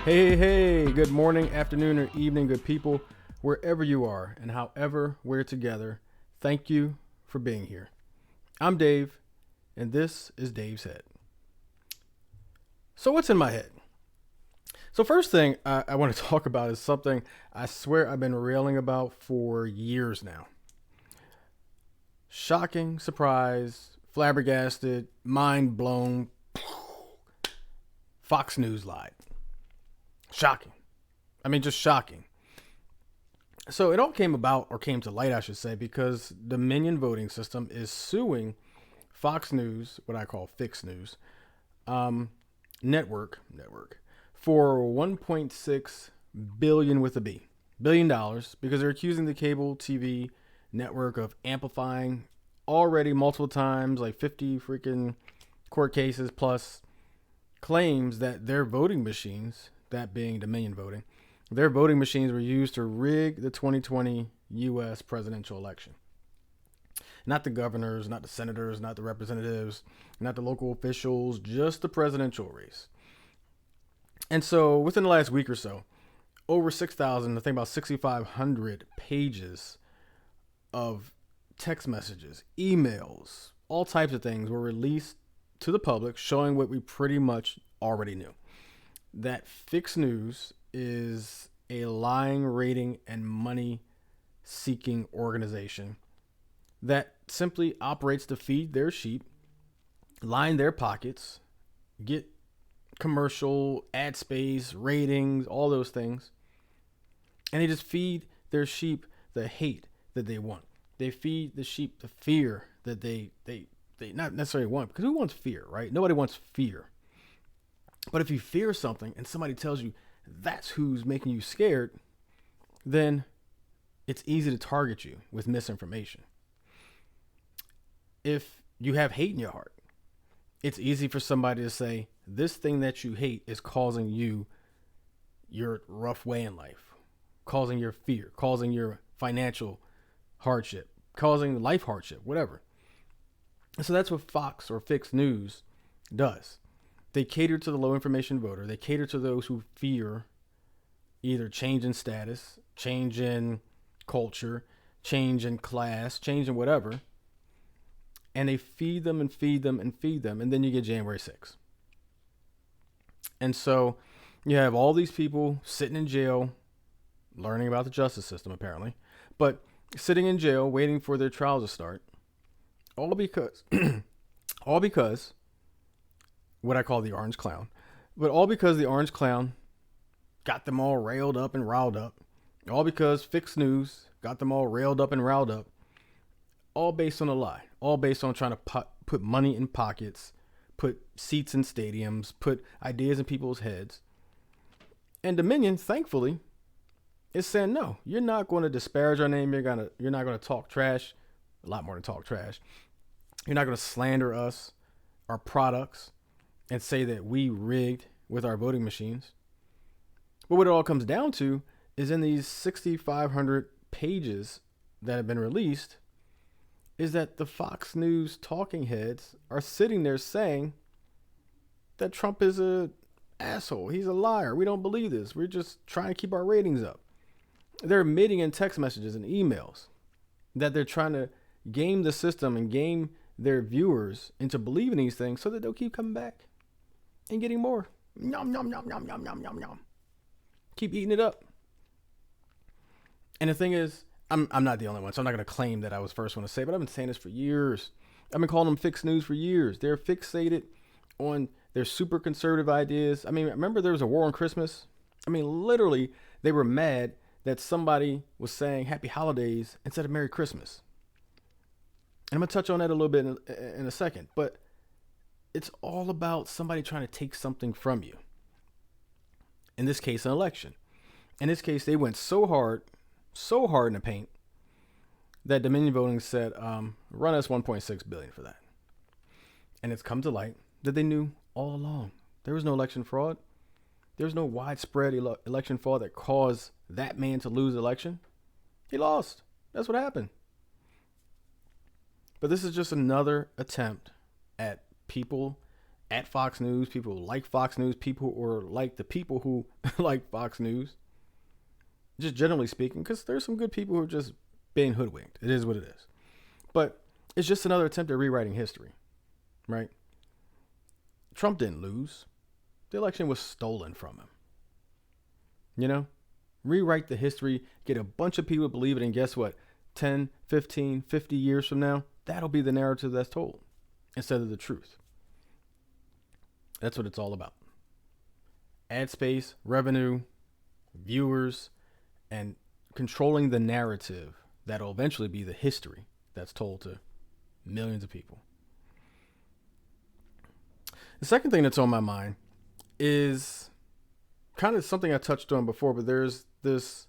Hey, good morning, afternoon, or evening, good people, wherever you are and however we're together. Thank you for being here. I'm Dave, and this is Dave's Head. So, what's in my head? So, first thing I want to talk about is something I swear I've been railing about for years now. Shocking, surprise, flabbergasted, mind blown. Fox News lied. Shocking. I mean, just shocking. So it all came about, or came to light, I should say, because Dominion voting system is suing Fox News, what I call Fix News, network, for 1.6 billion with a B, $1 billion, because they're accusing the cable TV network of amplifying already multiple times, like 50 freaking court cases plus claims that their voting machines, that being Dominion voting, their voting machines were used to rig the 2020 U.S. presidential election. Not the governors, not the senators, not the representatives, not the local officials, just the presidential race. And so within the last week or so, over 6,000, I think about 6,500 pages of text messages, emails, all types of things were released to the public, showing what we pretty much already knew. That Fix News is a lying, rating, and money seeking organization that simply operates to feed their sheep, line their pockets, get commercial, ad space, ratings, all those things. And they just feed their sheep the hate that they want. They feed the sheep the fear that they not necessarily want. Because who wants fear, right? Nobody wants fear. But if you fear something and somebody tells you that's who's making you scared, then it's easy to target you with misinformation. If you have hate in your heart, it's easy for somebody to say, this thing that you hate is causing you your rough way in life, causing your fear, causing your financial hardship, causing life hardship, whatever. And so that's what Fox or Fix News does. They cater to the low information voter. They cater to those who fear either change in status, change in culture, change in class, change in whatever. And they feed them and feed them and feed them. And then you get January 6th. And so you have all these people sitting in jail, learning about the justice system, apparently, but sitting in jail, waiting for their trial to start. All because what I call the orange clown, but all because the orange clown got them all railed up and riled up, all because Fix News got them all railed up and riled up, all based on a lie, all based on trying to put money in pockets, put seats in stadiums, put ideas in people's heads. And Dominion, thankfully, is saying, no, you're not going to disparage our name. You're not going to talk trash, a lot more than talk trash. You're not going to slander us, our products, and say that we rigged with our voting machines. But what it all comes down to is in these 6,500 pages that have been released is that the Fox News talking heads are sitting there saying that Trump is a asshole. He's a liar. We don't believe this. We're just trying to keep our ratings up. They're admitting in text messages and emails that they're trying to game the system and game their viewers into believing these things so that they'll keep coming back and getting more. Nom, nom, nom, nom, nom, nom, nom, nom. Keep eating it up. And the thing is, I'm not the only one, so I'm not going to claim that I was the first one to say, but I've been saying this for years. I've been calling them Fix News for years. They're fixated on their super conservative ideas. I mean, remember there was a war on Christmas? I mean, literally, they were mad that somebody was saying Happy Holidays instead of Merry Christmas. And I'm going to touch on that a little bit in a second, but it's all about somebody trying to take something from you. In this case, an election. In this case, they went so hard in the paint that Dominion Voting said, run us 1.6 billion for that. And it's come to light that they knew all along. There was no election fraud. There was no widespread election fraud that caused that man to lose the election. He lost. That's what happened. But this is just another attempt at people at Fox News, people who like Fox News, people or like the people who like Fox News. Just generally speaking, because there's some good people who are just being hoodwinked. It is what it is. But it's just another attempt at rewriting history, right? Trump didn't lose. The election was stolen from him. You know? Rewrite the history, get a bunch of people to believe it, and guess what? 10, 15, 50 years from now, that'll be the narrative that's told instead of the truth. That's what it's all about. Ad space, revenue, viewers, and controlling the narrative that'll eventually be the history that's told to millions of people. The second thing that's on my mind is kind of something I touched on before, but there's this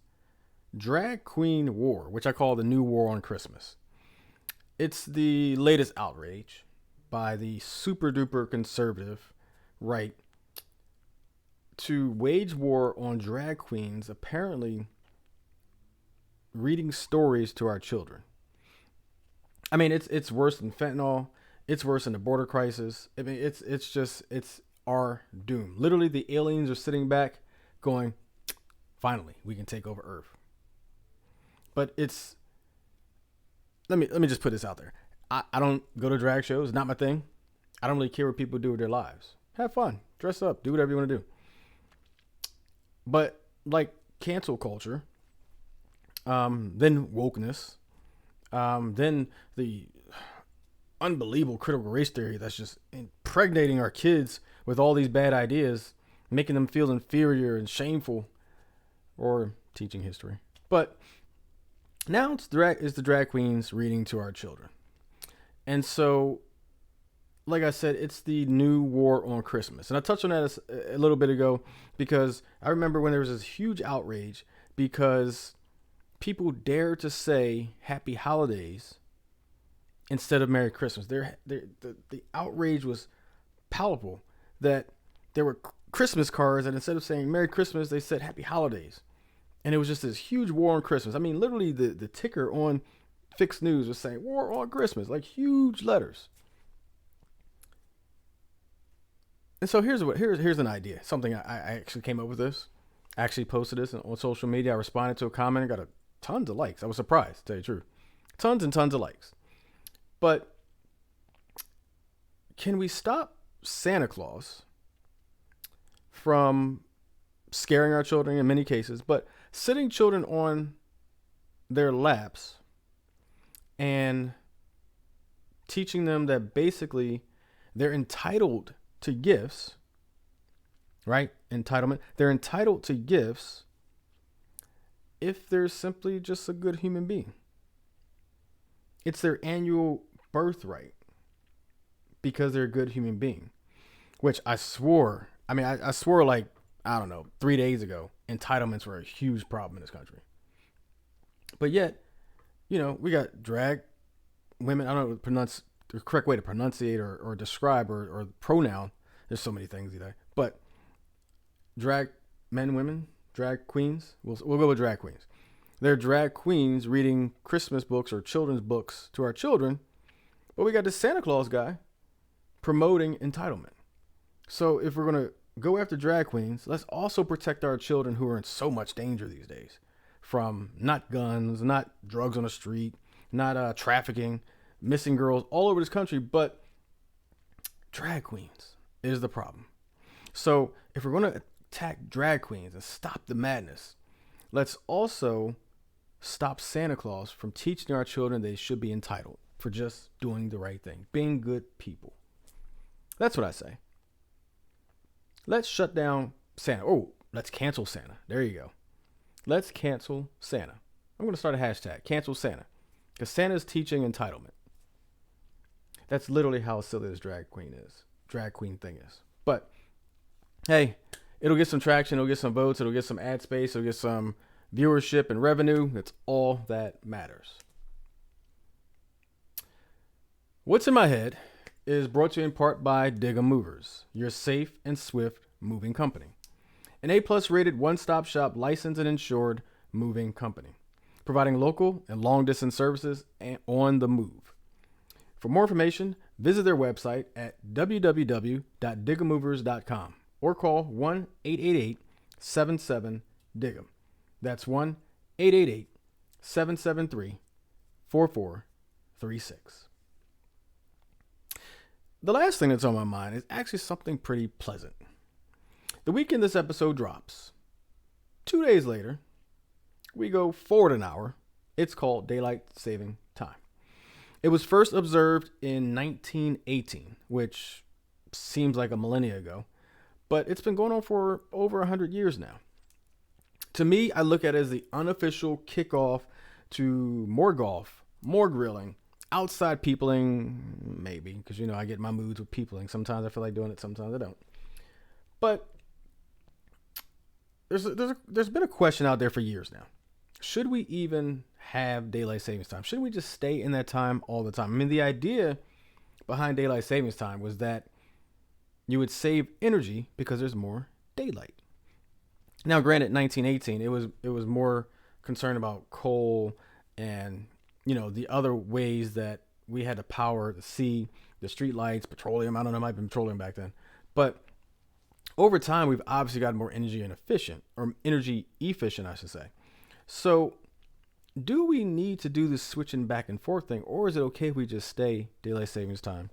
drag queen war, which I call the new war on Christmas. It's the latest outrage by the super duper conservative right to wage war on drag queens apparently reading stories to our children. I mean, it's worse than fentanyl. It's worse than the border crisis. I mean, it's our doom. Literally, the aliens are sitting back going, finally, we can take over Earth. But it's, let me just put this out there. I don't go to drag shows, not my thing. I don't really care what people do with their lives. Have fun, dress up, do whatever you want to do. But like cancel culture, then wokeness, then the unbelievable critical race theory that's just impregnating our kids with all these bad ideas, making them feel inferior and shameful, or teaching history. But now it's the drag queens reading to our children. And so, like I said, it's the new war on Christmas. And I touched on that a little bit ago because I remember when there was this huge outrage because people dared to say Happy Holidays instead of Merry Christmas. The outrage was palpable that there were Christmas cards, and instead of saying Merry Christmas, they said Happy Holidays. And it was just this huge war on Christmas. I mean, literally the ticker on Fixed News was saying war on Christmas, like huge letters. And so here's an idea. Something I actually came up with this. I actually posted this on social media. I responded to a comment and got tons of likes. I was surprised, to tell you the truth. Tons and tons of likes. But can we stop Santa Claus from scaring our children in many cases, but sitting children on their laps and teaching them that basically they're entitled to gifts, right? Entitlement. They're entitled to gifts if they're simply just a good human being. It's their annual birthright because they're a good human being, which I swore like, I don't know, 3 days ago, entitlements were a huge problem in this country. But yet, you know, we got drag women. I don't know the correct way to pronunciate or describe or pronoun. There's so many things either. But drag men, women, drag queens. We'll go with drag queens. They're drag queens reading Christmas books or children's books to our children. But we got this Santa Claus guy promoting entitlement. So if we're going to go after drag queens, let's also protect our children who are in so much danger these days from not guns, not drugs on the street, not trafficking, missing girls all over this country, but drag queens is the problem. So if we're going to attack drag queens and stop the madness, let's also stop Santa Claus from teaching our children they should be entitled for just doing the right thing, being good people. That's what I say. Let's shut down Santa. Oh, let's cancel Santa. There you go. Let's cancel Santa. I'm going to start a hashtag, cancel Santa, because Santa's teaching entitlement. That's literally how silly this drag queen thing is. But hey, it'll get some traction. It'll get some votes. It'll get some ad space. It'll get some viewership and revenue. That's all that matters. What's in my head is brought to you in part by Dig'em Movers, your safe and swift moving company. An A+ rated one-stop shop licensed and insured moving company, providing local and long-distance services and on the move. For more information, Visit their website at www.digamovers.com or call 1-888-77-DIG'EM. That's 1-888-773-4436. The last thing that's on my mind is actually something pretty pleasant. The weekend this episode drops, 2 days later, we go forward an hour. It's called Daylight Saving Time. It was first observed in 1918, which seems like a millennia ago, but it's been going on for over 100 years now. To me, I look at it as the unofficial kickoff to more golf, more grilling, outside peopling, maybe, because, I get my moods with peopling. Sometimes I feel like doing it, sometimes I don't. But there's been a question out there for years now. Should we even have daylight savings time? Shouldn't we just stay in that time all the time? I mean, the idea behind daylight savings time was that you would save energy because there's more daylight. Now, granted, 1918, it was more concerned about coal and, the other ways that we had to power the sea, the street lights, petroleum. I don't know, it might have been petroleum back then. But over time, we've obviously gotten more energy efficient, I should say. So do we need to do this switching back and forth thing, or is it okay if we just stay daylight savings time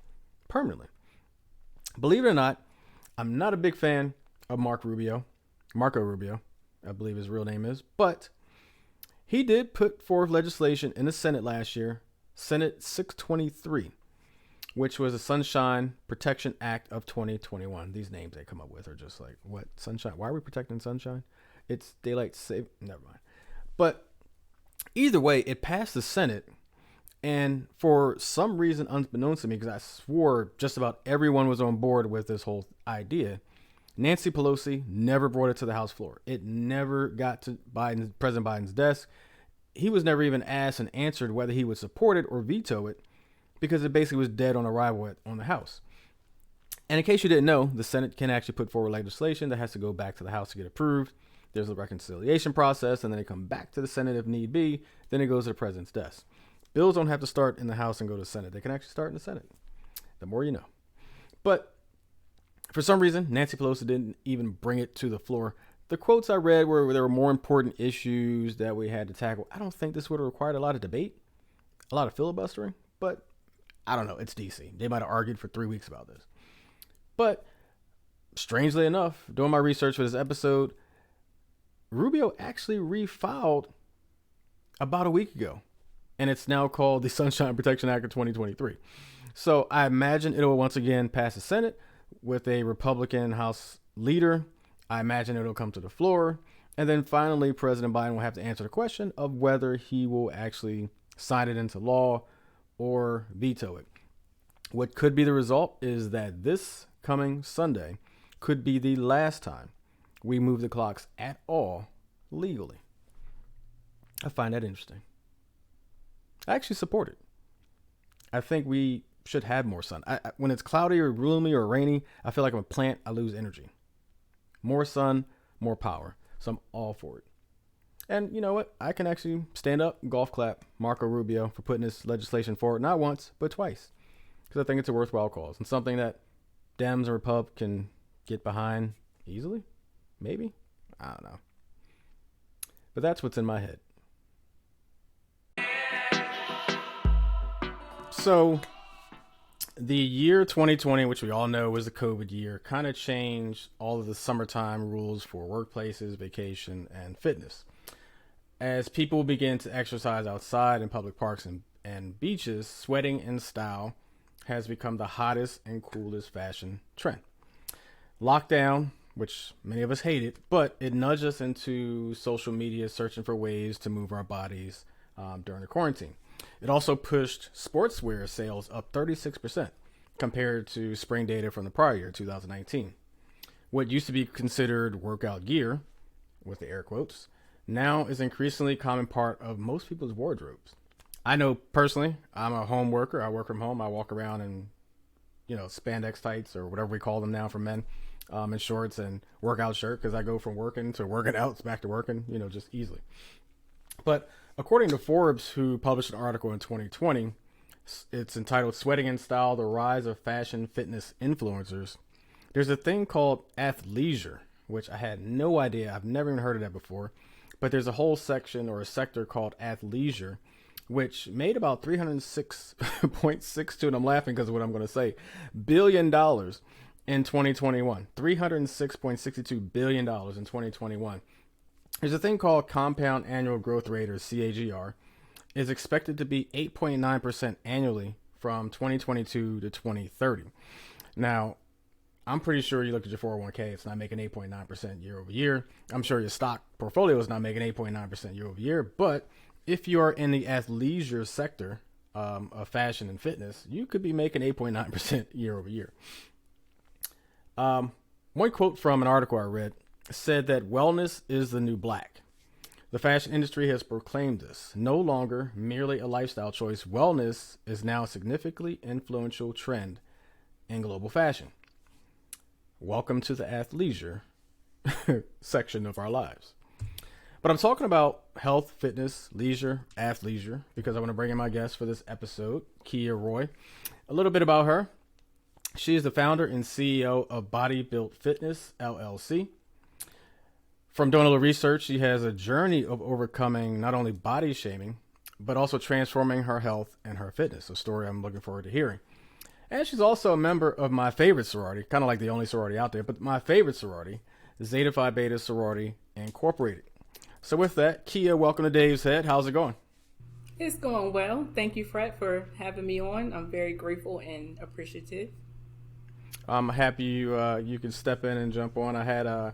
permanently? Believe it or not, I'm not a big fan of Marco Rubio, I believe his real name is, but he did put forth legislation in the Senate last year, Senate 623, which was the Sunshine Protection Act of 2021. These names they come up with are just like, what? Sunshine? Why are we protecting sunshine? It's daylight save. Never mind. But either way, it passed the Senate. And for some reason, unbeknownst to me, because I swore just about everyone was on board with this whole idea, Nancy Pelosi never brought it to the House floor. It never got to President Biden's desk. He was never even asked and answered whether he would support it or veto it, because it basically was dead on arrival on the House. And in case you didn't know, the Senate can actually put forward legislation that has to go back to the House to get approved. There's a reconciliation process, and then they come back to the Senate if need be. Then it goes to the president's desk. Bills don't have to start in the House and go to the Senate. They can actually start in the Senate. The more you know. But for some reason, Nancy Pelosi didn't even bring it to the floor. The quotes I read were there were more important issues that we had to tackle. I don't think this would have required a lot of debate, a lot of filibustering, but I don't know. It's DC. They might have argued for 3 weeks about this. But strangely enough, doing my research for this episode, Rubio actually refiled about a week ago, and it's now called the Sunshine Protection Act of 2023. So I imagine it'll once again pass the Senate with a Republican House leader. I imagine it'll come to the floor, and then finally President Biden will have to answer the question of whether he will actually sign it into law or veto it. What could be the result is that this coming Sunday could be the last time we move the clocks at all legally. I find that interesting. I actually support it. I think we should have more sun. When it's cloudy or gloomy or rainy, I feel like I'm a plant. I lose energy. More sun, more power. So I'm all for it. And you know what? I can actually stand up, golf clap Marco Rubio for putting this legislation forward, not once, but twice. Because I think it's a worthwhile cause and something that Dems and Repub can get behind easily. Maybe. I don't know. But that's what's in my head. So the year 2020, which we all know was the COVID year, kind of changed all of the summertime rules for workplaces, vacation, and fitness. As people began to exercise outside in public parks and beaches, sweating in style has become the hottest and coolest fashion trend. Lockdown, which many of us hated, but it nudged us into social media searching for ways to move our bodies during the quarantine. It also pushed sportswear sales up 36% compared to spring data from the prior year, 2019. What used to be considered workout gear, with the air quotes, now is increasingly common part of most people's wardrobes. I know personally, I'm a home worker. I work from home. I walk around in, spandex tights or whatever we call them now for men, and shorts and workout shirt, because I go from working to working out, it's back to working, just easily. But according to Forbes, who published an article in 2020, It's entitled Sweating in Style: The Rise of Fashion Fitness Influencers. There's a thing called athleisure, which I had no idea. I've never even heard of that before. But there's a whole section or a sector called athleisure, which made about 306.62, and I'm laughing because of what I'm going to say, $billion in 2021. $306.62 billion in 2021. There's a thing called compound annual growth rate, or CAGR, is expected to be 8.9% annually from 2022 to 2030. Now, I'm pretty sure you look at your 401k, it's not making 8.9% year over year. I'm sure your stock portfolio is not making 8.9% year over year. But if you are in the athleisure sector of fashion and fitness, you could be making 8.9% year over year. One quote from an article I read said that wellness is the new black. The fashion industry has proclaimed this. No longer merely a lifestyle choice, wellness is now a significantly influential trend in global fashion. Welcome to the athleisure section of our lives. But I'm talking about health, fitness, leisure, athleisure, because I want to bring in my guest for this episode, Kia Roy. A little bit about her. She is the founder and CEO of Body Built Fitness, LLC. From doing a little research, she has a journey of overcoming not only body shaming, but also transforming her health and her fitness, a story I'm looking forward to hearing. And she's also a member of my favorite sorority, kind of like the only sorority out there, but my favorite sorority, Zeta Phi Beta Sorority Incorporated. So with that, Kia, welcome to Dave's Head. How's it going? It's going well. Thank you, Fred, for having me on. I'm very grateful and appreciative. I'm happy you can step in and jump on. I had a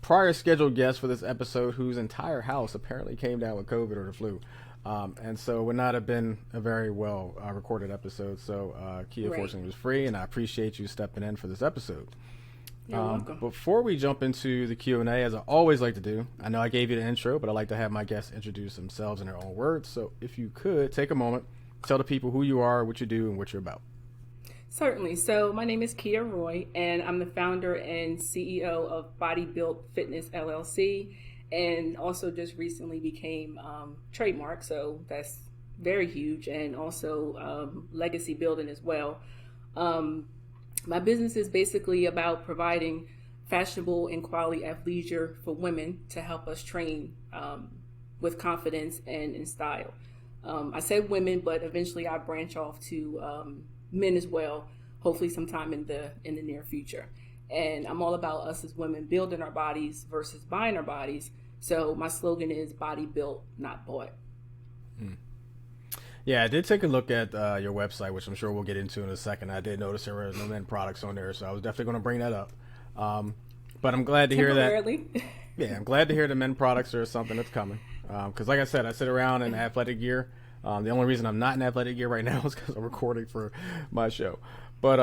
prior scheduled guest for this episode whose entire house apparently came down with COVID or the flu. And so it would not have been a very well recorded episode. So Kia, fortunately, was free, and I appreciate you stepping in for this episode. You're welcome. Before we jump into the Q&A, as I always like to do, I know I gave you the intro, but I like to have my guests introduce themselves in their own words. So if you could, take a moment, tell the people who you are, what you do, and what you're about. Certainly. So my name is Kia Roy, and I'm the founder and CEO of Body Built Fitness, LLC, and also just recently became trademark. So that's very huge, and also legacy building as well. My business is basically about providing fashionable and quality athleisure for women to help us train with confidence and in style. I said women, but eventually I branch off to men as well, hopefully sometime in the near future. And I'm all about us as women building our bodies versus buying our bodies. So my slogan is body built, not bought. Yeah, I did take a look at your website, which I'm sure we'll get into in a second. I did notice there were no men products on there, so I was definitely going to bring that up. But I'm glad to hear that. Yeah, I'm glad to hear the men products are something that's coming. Because like I said, I sit around in athletic gear. The only reason I'm not in athletic gear right now is because I'm recording for my show. But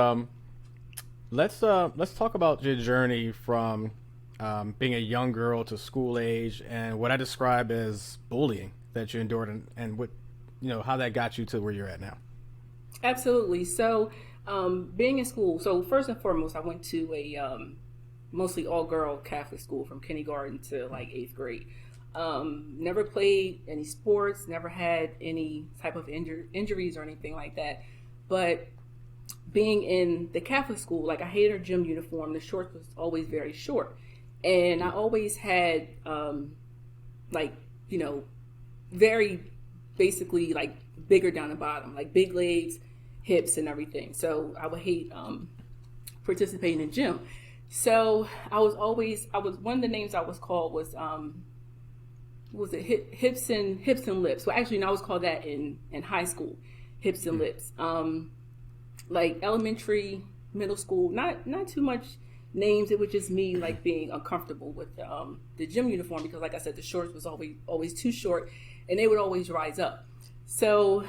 let's talk about your journey from being a young girl to school age and what I describe as bullying that you endured, and what, how that got you to where you're at now. Absolutely. So being in school, so first and foremost, I went to a mostly all-girl Catholic school from kindergarten to like 8th grade. Never played any sports, never had any type of injuries or anything like that. But being in the Catholic school, like I hated our gym uniform. The shorts was always very short. And I always had very basically like bigger down the bottom, like big legs, hips and everything. So I would hate participating in gym. So I was one of the names I was called was hips and lips. Well, actually, no, I was called that in high school, hips and lips. Like elementary, middle school, not too much names. It was just me like being uncomfortable with the gym uniform because, like I said, the shorts was always too short, and they would always rise up. So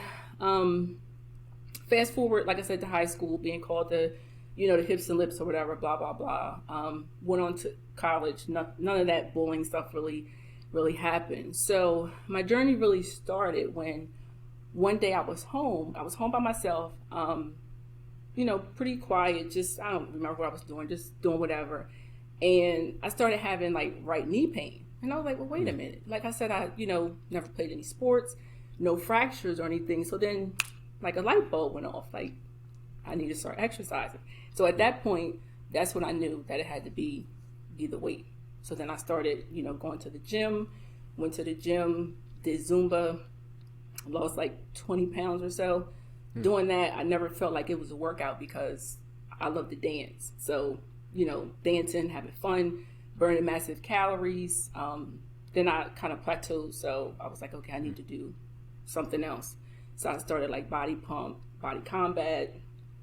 fast forward, like I said, to high school, being called the hips and lips or whatever, blah blah blah. Went on to college. None of that bullying stuff really happened. So my journey really started when one day I was home by myself, pretty quiet, just, I don't remember what I was doing, just doing whatever. And I started having like right knee pain. And I was like, well, wait a minute. Like I said, I, never played any sports, no fractures or anything. So then like a light bulb went off. Like I need to start exercising. So at that point, that's when I knew that it had to be the weight. So then I started, going to the gym, went to the gym, did Zumba, lost like 20 pounds or so. Doing that, I never felt like it was a workout because I love to dance. So, dancing, having fun, burning massive calories. Then I kind of plateaued. So I was like, okay, I need to do something else. So I started like body pump, body combat,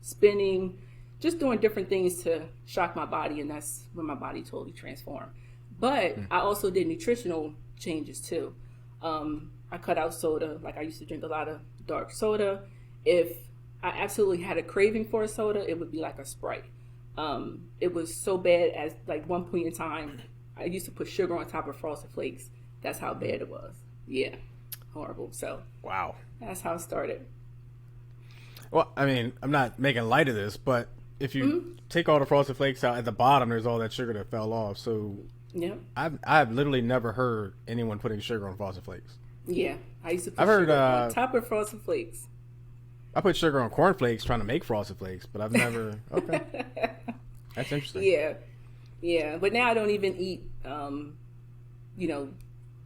spinning, just doing different things to shock my body. And that's when my body totally transformed. But I also did nutritional changes too. I cut out soda. Like I used to drink a lot of dark soda. If I absolutely had a craving for a soda, it would be like a Sprite. It was so bad as like one point in time, I used to put sugar on top of Frosted Flakes. That's how bad it was. Yeah, horrible. So Wow. that's how it started. Well, I mean, I'm not making light of this, but if you take all the Frosted Flakes out, at the bottom, there's all that sugar that fell off. So Yeah, I've literally never heard anyone putting sugar on Frosted Flakes. yeah. I used to put I've heard sugar on top of Frosted Flakes. I put sugar on corn flakes trying to make Frosted Flakes, but I've never. Okay, that's interesting. Yeah, yeah. But now I don't even eat,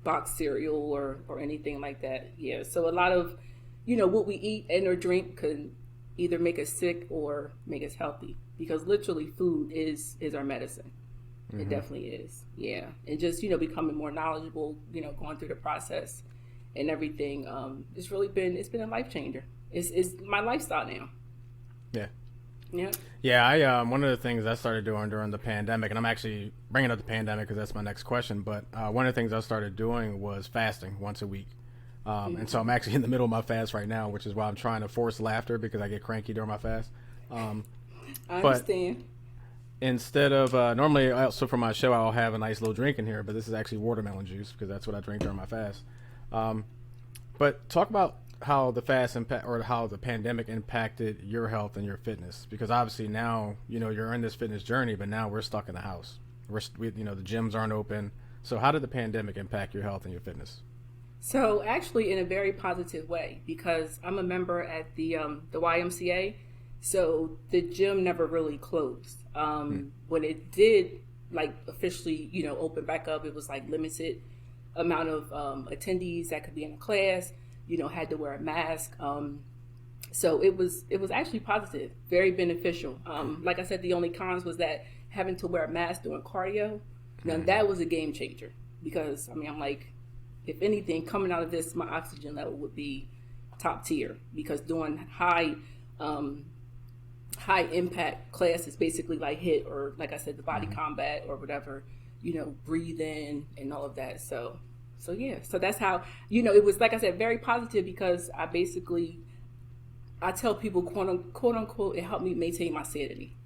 boxed cereal or anything like that. Yeah. So a lot of, what we eat and or drink could either make us sick or make us healthy because literally food is our medicine. It definitely is. Yeah. And just, becoming more knowledgeable, going through the process and everything. It's been a life changer. It's my lifestyle now. Yeah. Yeah. Yeah, I one of the things I started doing during the pandemic, and I'm actually bringing up the pandemic because that's my next question. But one of the things I started doing was fasting once a week, and so I'm actually in the middle of my fast right now, which is why I'm trying to force laughter because I get cranky during my fast. I But understand. instead of normally, also for my show, I'll have a nice little drink in here, but this is actually watermelon juice because that's what I drink during my fast. But talk about how the fast impact or how the pandemic impacted your health and your fitness, because obviously now you're in this fitness journey, but now we're stuck in the house. The gyms aren't open. So how did the pandemic impact your health and your fitness? So actually, in a very positive way, because I'm a member at the YMCA, so the gym never really closed. When it did, like officially, open back up, it was like limited amount of attendees that could be in a class. Had to wear a mask. So it was actually positive, very beneficial. Like I said, the only cons was that having to wear a mask during cardio. Now that was a game changer because I'm like, if anything, coming out of this, my oxygen level would be top tier because doing high impact classes, basically like HIIT or like I said, the body combat or whatever, breathe in and all of that. So yeah, so that's how, it was, like I said, very positive because I tell people, quote unquote, it helped me maintain my sanity,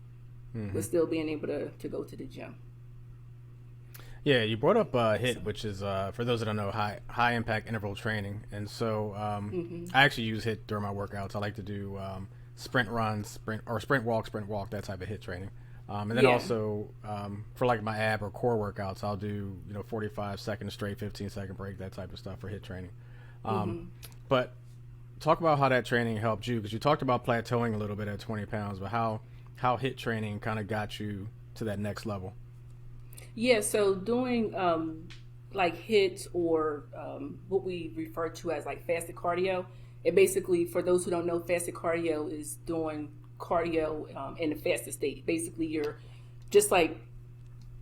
but still being able to go to the gym. Yeah, you brought up HIIT, which is for those that don't know, high impact interval training, and so I actually use HIIT during my workouts. I like to do sprint runs, sprint walk, that type of HIIT training. And then also for like my ab or core workouts, I'll do 45 seconds straight, 15-second break, that type of stuff for HIIT training. But talk about how that training helped you, because you talked about plateauing a little bit at 20 pounds, but how HIIT training kind of got you to that next level. Yeah, so doing like HIIT or what we refer to as like fasted cardio, it basically, for those who don't know, fasted cardio is doing cardio in a fasted state. Basically, you're just like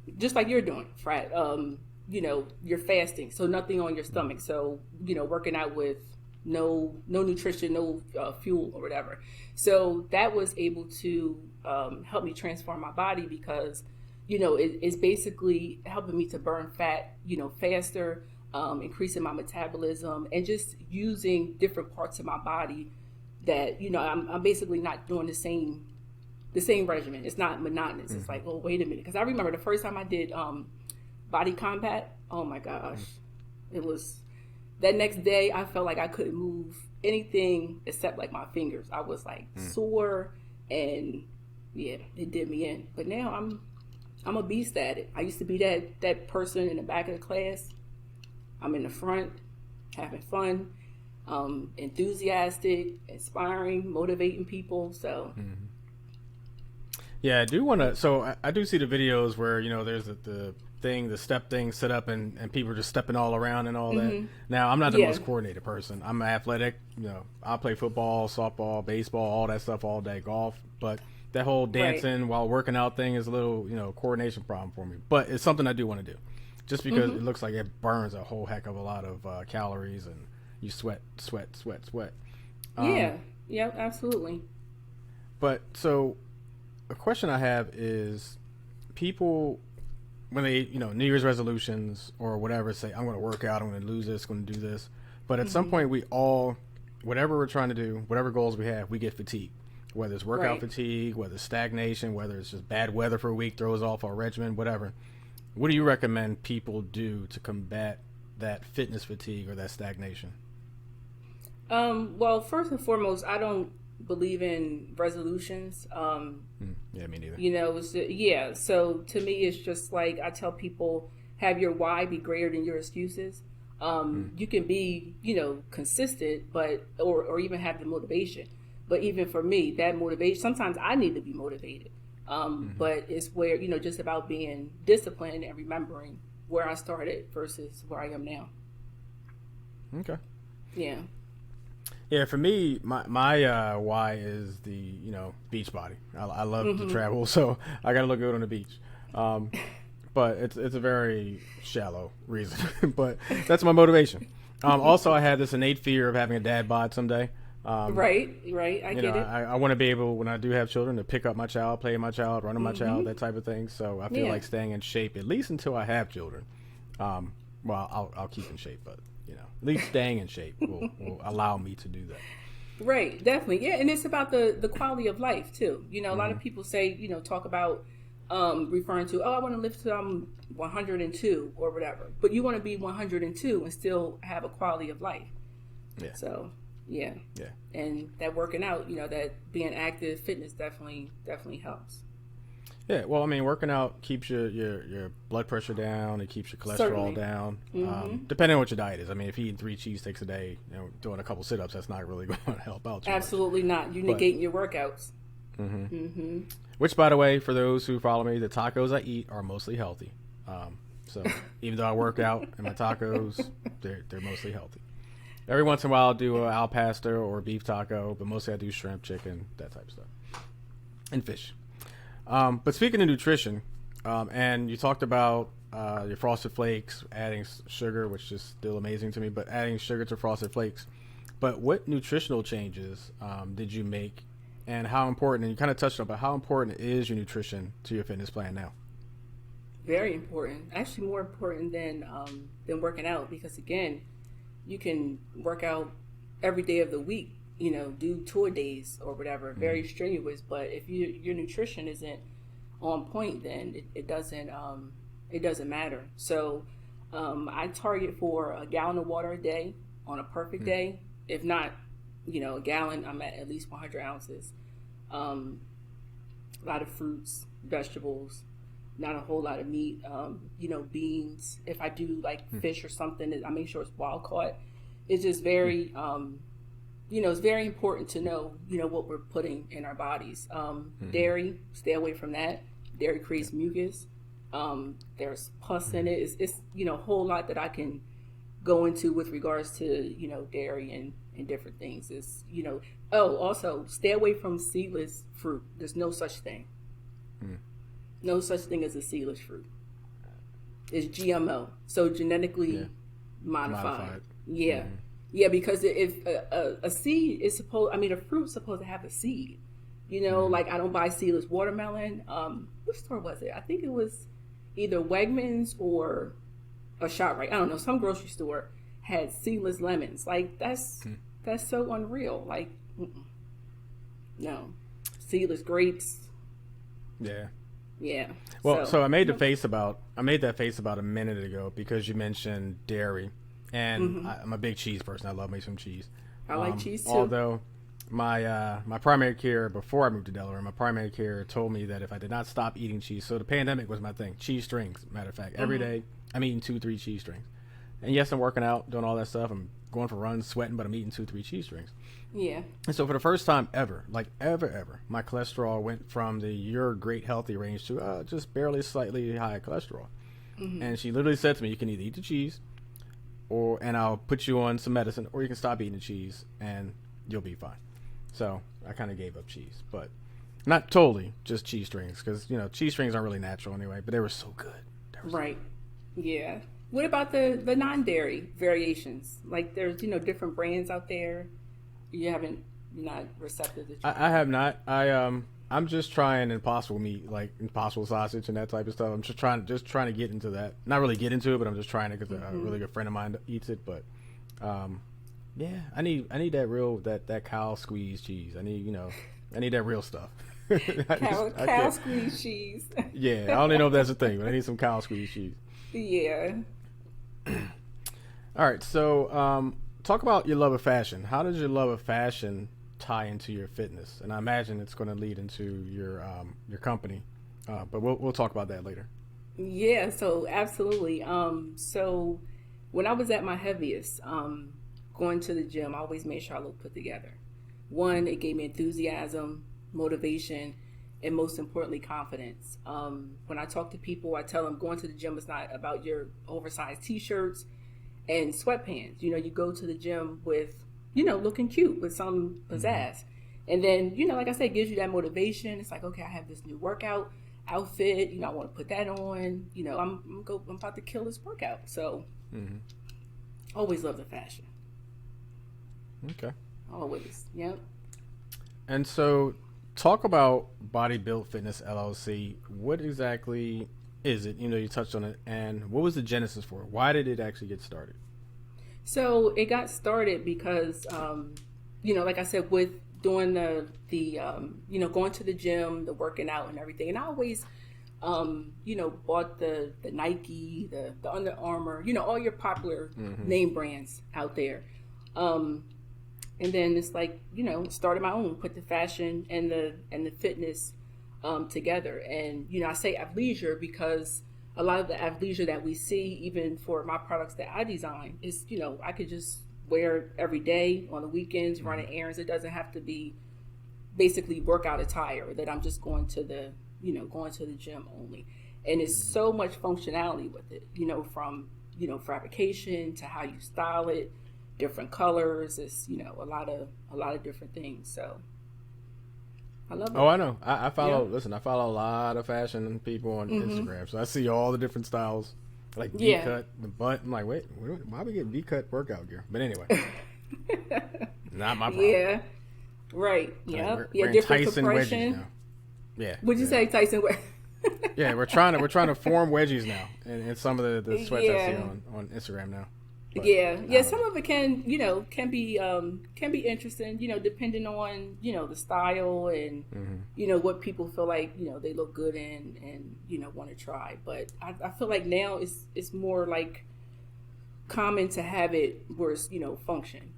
you're doing, right? You're fasting, so nothing on your stomach. So working out with no nutrition, no fuel or whatever. So that was able to help me transform my body because it's basically helping me to burn fat, faster, increasing my metabolism, and just using different parts of my body that, I'm basically not doing the same regimen. It's not monotonous. It's like, oh, wait a minute. Because I remember the first time I did body combat, oh my gosh. It was, that next day I felt like I couldn't move anything except like my fingers. I was like sore, and yeah, it did me in. But now I'm a beast at it. I used to be that person in the back of the class. I'm in the front, having fun. enthusiastic, inspiring, motivating people. So, Yeah, I do want to. So I do see the videos where there's the thing, the step thing set up, and people are just stepping all around and all that. Now I'm not the yeah, most coordinated person. I'm athletic. I play football, softball, baseball, all that stuff all day, golf. But that whole right. dancing while working out thing is a little coordination problem for me. But it's something I do want to do, just because it looks like it burns a whole heck of a lot of calories and you sweat, sweat, sweat, sweat. Um, Yeah, yeah, absolutely. but so a question I have is people when they New Year's resolutions or whatever say I'm going to work out, I'm going to lose this, going to do this, but at some point we all whatever we're trying to do, whatever goals we have, we get fatigued. Whether it's workout Right. fatigue, whether it's stagnation, whether it's just bad weather for a week throws off our regimen, whatever. What do you recommend people do to combat that fitness fatigue or that stagnation? Well, first and foremost, I don't believe in resolutions. Yeah, me neither. Yeah. So to me, it's just like I tell people, have your why be greater than your excuses. You can be, consistent, but or even have the motivation. But even for me, that motivation, sometimes I need to be motivated. But it's where just about being disciplined and remembering where I started versus where I am now. Okay. Yeah. Yeah, for me, my why is the beach body. I love to travel, so I got to look good on the beach. Um, but it's a very shallow reason, but that's my motivation. Also, I had this innate fear of having a dad bod someday. Right. Right. I get it. I want to be able, when I do have children, to pick up my child, play with my child, run on my child, that type of thing. So I feel Yeah. like staying in shape at least until I have children. Well, I'll keep in shape, but at least staying in shape will allow me to do that. Right, definitely. Yeah, and it's about the quality of life too. A lot of people say, talk about referring to, oh, I want to live to 102 or whatever. But you want to be 102 and still have a quality of life. Yeah, So, yeah. yeah. And that working out, that being active, fitness definitely helps. Yeah, well, I mean, working out keeps your blood pressure down. It keeps your cholesterol Certainly. down. Depending on what your diet is. I mean, if you're eating 3 cheesesteaks a day, doing a couple sit-ups, that's not really going to help out too much. Absolutely not. You But negating your workouts. which, by the way, for those who follow me, the tacos I eat are mostly healthy. So even though I work out and my tacos, they're mostly healthy. Every once in a while, I'll do a al pastor or beef taco, but mostly I do shrimp, chicken, that type of stuff, and fish. But speaking of nutrition, and you talked about your Frosted Flakes, adding sugar, which is still amazing to me, but adding sugar to Frosted Flakes. But what nutritional changes did you make, and how important, and you kind of touched on, but how important is your nutrition to your fitness plan now? Very important. Actually, more important than working out because again, you can work out every day of the week. Do tour days or whatever, very strenuous. But if your nutrition isn't on point, then it doesn't matter. So I target for a gallon of water a day on a perfect day. If not, a gallon, I'm at least 100 ounces. A lot of fruits, vegetables, not a whole lot of meat. Beans. If I do like fish or something, I make sure it's wild caught. It's just very, it's very important to know, what we're putting in our bodies. Dairy, stay away from that. Dairy creates mucus. There's pus in it. It's a whole lot that I can go into with regards to, dairy and different things. Also stay away from seedless fruit. There's no such thing. No such thing as a seedless fruit. It's GMO, so genetically modified. Yeah, yeah. Because if a seed is a fruit's supposed to have a seed. Like I don't buy seedless watermelon. Which store was it? I think it was either Wegmans or a ShopRite. I don't know. Some grocery store had seedless lemons. Like that's so unreal. Like no, seedless grapes. Yeah. Yeah. Well, so I made that face about a minute ago because you mentioned dairy, and I'm a big cheese person. I love me some cheese. I like cheese too. Although my primary care before I moved to Delaware, my primary care told me that if I did not stop eating cheese, so the pandemic was my thing. Cheese strings, matter of fact, every day I'm eating 2-3 cheese strings. And yes, I'm working out, doing all that stuff. I'm going for runs, sweating, but I'm eating 2, 3 cheese strings. Yeah. And so for the first time ever, like ever, my cholesterol went from the your great healthy range to just barely slightly high cholesterol. Mm-hmm. And she literally said to me, "You can either eat the cheese, and I'll put you on some medicine, or you can stop eating the cheese and you'll be fine." So I kind of gave up cheese, but not totally, just cheese strings, because cheese strings aren't really natural anyway. But they were so good. They were so Right. Yeah. What about the non-dairy variations? Like there's different brands out there. You haven't you're not receptive to good. try. I have not. I'm just trying impossible meat, like impossible sausage and that type of stuff. I'm just trying to get into that. Not really get into it, but I'm just trying to because a Mm-hmm. really good friend of mine eats it. But um, yeah, I need that real that cow squeeze cheese. I need that real stuff. I Cow can't. squeeze cheese. Yeah, I don't even know if that's a thing, but I need some cow squeeze cheese. Yeah. All right, so talk about your love of fashion. How does your love of fashion tie into your fitness? And I imagine it's going to lead into your company, but we'll talk about that later. Yeah, so absolutely. So when I was at my heaviest, going to the gym, I always made sure I looked put together. One, it gave me enthusiasm, motivation, and most importantly, confidence. When I talk to people, I tell them going to the gym is not about your oversized t-shirts and sweatpants. You go to the gym with, looking cute with some Mm-hmm. pizzazz. And then, like I said, it gives you that motivation. It's like, okay, I have this new workout outfit. I want to put that on. I'm about to kill this workout. So Mm-hmm. always love the fashion. Okay. Always. Yep. And so, talk about Body Built Fitness LLC. What exactly is it? You touched on it, and what was the genesis for it? Why did it actually get started? So it got started because, like I said, with doing the going to the gym, the working out and everything. And I always, bought the Nike, the Under Armour, all your popular Mm-hmm. name brands out there. Um, and then it's like, started my own, put the fashion and the fitness together. And, I say athleisure because a lot of the athleisure that we see, even for my products that I design, is, I could just wear it every day on the weekends, Mm-hmm. running errands. It doesn't have to be basically workout attire that I'm just going to the gym only. And it's Mm-hmm. so much functionality with it, from, fabrication to how you style it, different colors. It's, a lot of different things. So I love Oh, it. I know. I Yeah. follow. Listen, I follow a lot of fashion people on Mm-hmm. Instagram, so I see all the different styles, like V Yeah. cut, the butt. I'm like, wait, why we get V cut workout gear? But anyway, not my problem. Yeah. Right. Like Yep. Yeah. we're in Different Tyson wedgies compression. now. Yeah, Would you yeah, say Tyson? yeah. We're trying to form wedgies now, and some of the sweats I see Yeah. on Instagram now. But Yeah, I yeah. don't Some know. of it can be interesting, depending on the style and Mm-hmm. what people feel like they look good in and want to try. But I feel like now it's more like common to have it where it's function,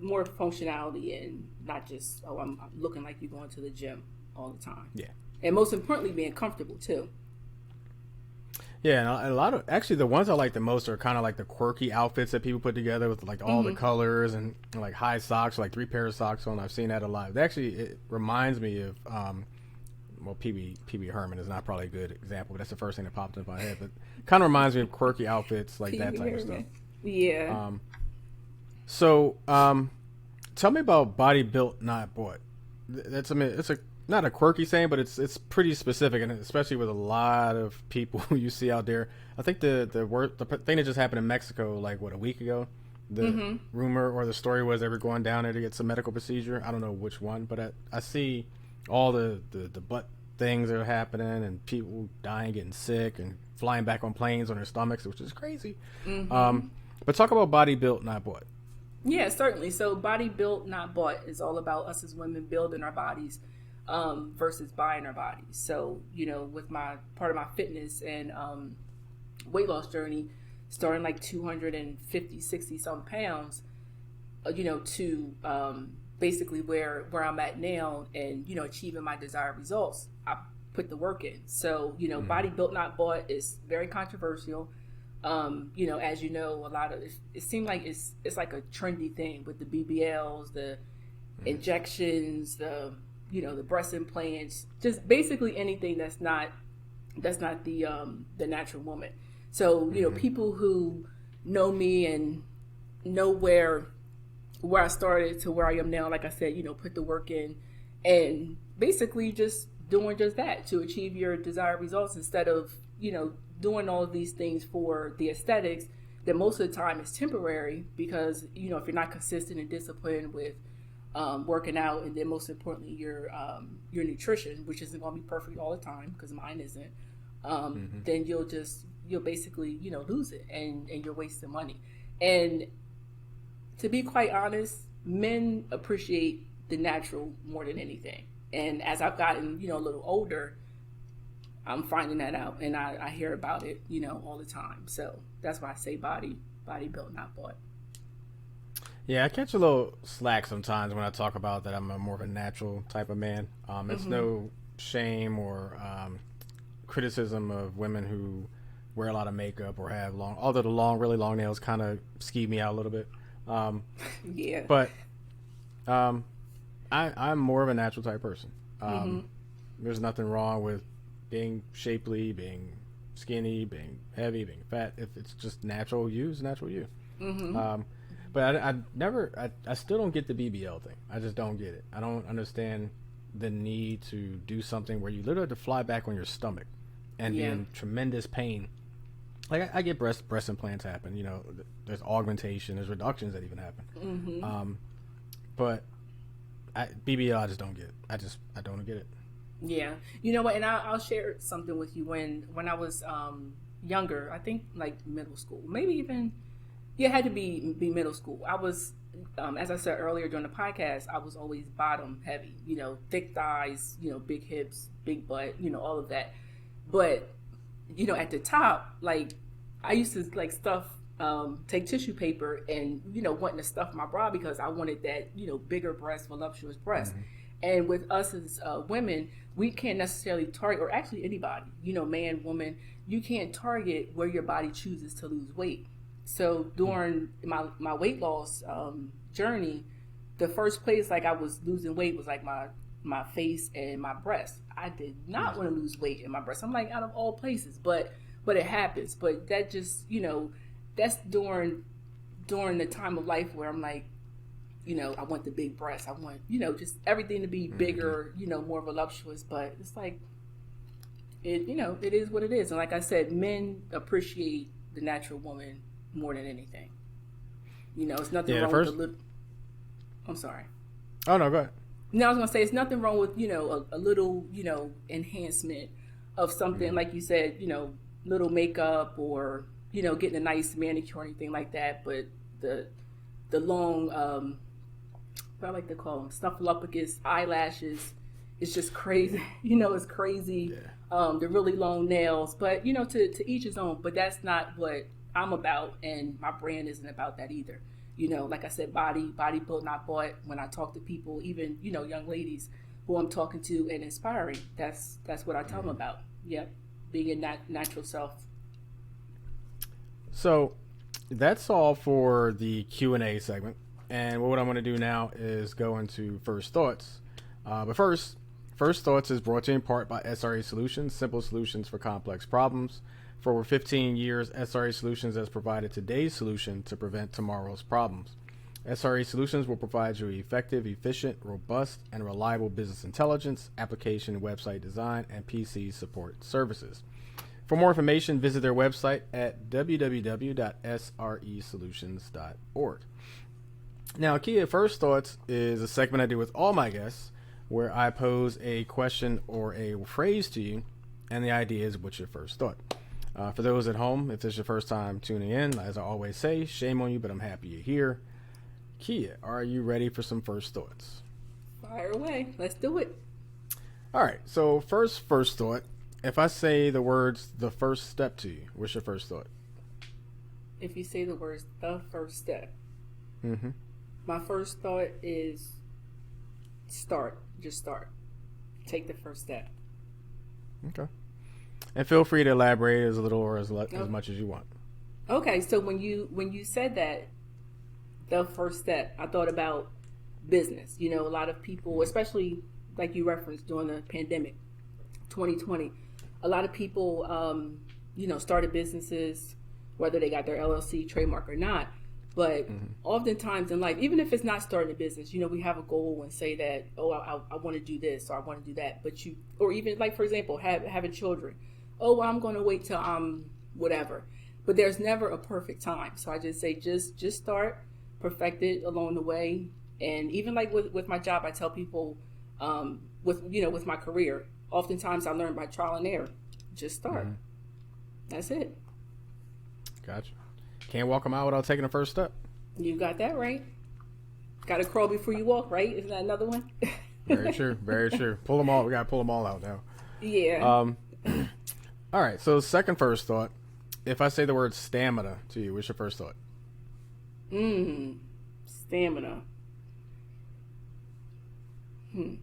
more functionality and not just I'm looking like you're going to the gym all the time, Yeah. and most importantly being comfortable too. Yeah, and a lot of actually the ones I like the most are kind of like the quirky outfits that people put together with like all the Hmm. colors and like high socks, like 3 pairs of socks on. I've seen that a lot. Actually, it reminds me of well, PB Herman is not probably a good example, but that's the first thing that popped into my head. But kind of reminds me of quirky outfits like that Pee-wee type of stuff. Herman. Yeah. Um, so tell me about body built, not bought. That's I mean, it's a not a quirky saying, but it's pretty specific, and especially with a lot of people who you see out there. I think the thing that just happened in Mexico, like what a week ago, the Hmm. rumor or the story was they were going down there to get some medical procedure. I don't know which one, but I see all the butt things that are happening and people dying, getting sick, and flying back on planes on their stomachs, which is crazy. Hmm. Um, but talk about body built, not bought. Yeah, certainly. So, body built, not bought, is all about us as women building our bodies versus buying our bodies. So, with my part of my fitness and weight loss journey, starting like 250, 60 some pounds, to basically where I'm at now and, achieving my desired results, I put the work in. So, Mm-hmm. body built, not bought is very controversial. As you know, a lot of it seemed like it's like a trendy thing with the BBLs, the injections, the breast implants, just basically anything that's not the natural woman. So Mm-hmm. people who know me and know where I started to where I am now, like I said, put the work in and basically just doing just that to achieve your desired results instead of, doing all of these things for the aesthetics that most of the time is temporary because, if you're not consistent and disciplined with working out and then most importantly your nutrition, which isn't going to be perfect all the time because mine isn't, Mm-hmm. then you'll basically, lose it and you're wasting money. And to be quite honest, men appreciate the natural more than anything. And as I've gotten, a little older, I'm finding that out, and I hear about it, all the time. So that's why I say body built, not bought. Yeah, I catch a little slack sometimes when I talk about that I'm a more of a natural type of man. It's Mm-hmm. no shame or criticism of women who wear a lot of makeup or have long, although the really long nails kind of skeeve me out a little bit. Um, Yeah. but um, I'm more of a natural type person. Mm-hmm. Um, there's nothing wrong with being shapely, being skinny, being heavy, being fat. If it's just natural you, it's natural you. Mm-hmm. Um, but I never, I still don't get the BBL thing. I just don't get it. I don't understand the need to do something where you literally have to fly back on your stomach and be Yeah. in tremendous pain. Like I get breast implants happen. There's augmentation, there's reductions that even happen. Mm-hmm. Um, but BBL, I just don't get. I don't get it. Yeah. You know what? And I'll share something with you. When I was younger, I think like middle school, maybe even yeah, it had to be middle school. I was, as I said earlier during the podcast, I was always bottom heavy. Thick thighs, big hips, big butt, all of that. But at the top, like I used to like stuff, take tissue paper and wanting to stuff my bra because I wanted that bigger breast, voluptuous breast. Mm-hmm. And with us as women, we can't necessarily target, or actually anybody, man, woman, you can't target where your body chooses to lose weight. So during my weight loss journey, the first place like I was losing weight was like my face and my breast. I did not want to lose weight in my breast. I'm like out of all places, but it happens. But that just that's during the time of life where I'm like, I want the big breasts. I want just everything to be Mm-hmm. bigger, more voluptuous. But it's like it is what it is. And like I said, men appreciate the natural woman more than anything. It's nothing Yeah, the wrong with the first. little. I'm sorry. Oh no, go ahead. No, I was gonna say it's nothing wrong with a little enhancement of something Mm-hmm. like you said, little makeup or getting a nice manicure or anything like that. But the long what I like to call them snuffleupagus eyelashes is just crazy. It's crazy. Yeah. The really long nails, but to each his own. But that's not what I'm about, and my brand isn't about that either. Like I said, body built, not bought. When I talk to people, even young ladies who I'm talking to and inspiring, that's what I tell them Mm-hmm. about. Yep, being your natural self. So that's all for the Q&A segment. And what I'm going to do now is go into first thoughts. But first thoughts is brought to you in part by SRA Solutions, simple solutions for complex problems. For over 15 years, SRA Solutions has provided today's solution to prevent tomorrow's problems. SRA Solutions will provide you effective, efficient, robust, and reliable business intelligence, application, website design, and PC support services. For more information, visit their website at www.sresolutions.org. Now, Kia First Thoughts is a segment I do with all my guests where I pose a question or a phrase to you, and the idea is what's your first thought? For those at home, if this is your first time tuning in, as I always say, shame on you, but I'm happy you're here. Kia, are you ready for some first thoughts? Fire away. Let's do it. All right, so first thought. If I say the words "the first step" to you, what's your first thought? If you say the words the first step, Mm-hmm. my first thought is start. Just start. Take the first step. Okay. And feel free to elaborate as little or as No, much as you want. Okay, so when you said that, the first step, I thought about business. You know, a lot of people, especially like you referenced during the pandemic, 2020, a lot of people, started businesses, whether they got their LLC trademark or not. But Mm-hmm. oftentimes in life, even if it's not starting a business, we have a goal and say that, oh, I want to do this or I want to do that. But or even like, for example, having children. Oh, well, I'm going to wait till I'm whatever. But there's never a perfect time. So I just say, just start, perfect it along the way. And even like with my job, I tell people, with my career, oftentimes I learn by trial and error. Just start. Mm-hmm. That's it. Gotcha. Can't walk a mile without taking the first step. You got that right. Got to crawl before you walk, right? Isn't that another one? Very true. Very true. Pull them all. We gotta pull them all out now. Yeah. Um. All right. So second first thought. If I say the word stamina to you, what's your first thought? Stamina. Hmm.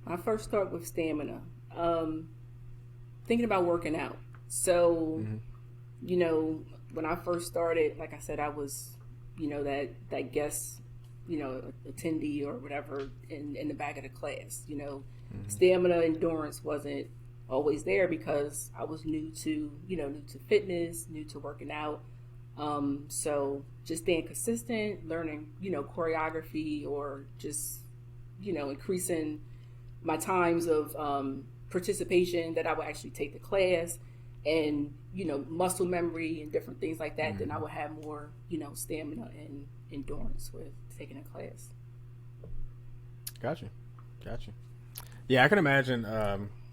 I first start with stamina. Thinking about working out. So, Mm-hmm. when I first started, like I said, I was, that guest, attendee or whatever in the back of the class. Mm-hmm. Stamina, endurance wasn't always there because I was new to fitness, new to working out. So just staying consistent, learning, choreography or just, increasing my times of participation that I would actually take the class and, muscle memory and different things like that, then I Mm-hmm. would have more, stamina and endurance with taking a class. Gotcha. Gotcha. Yeah, I can imagine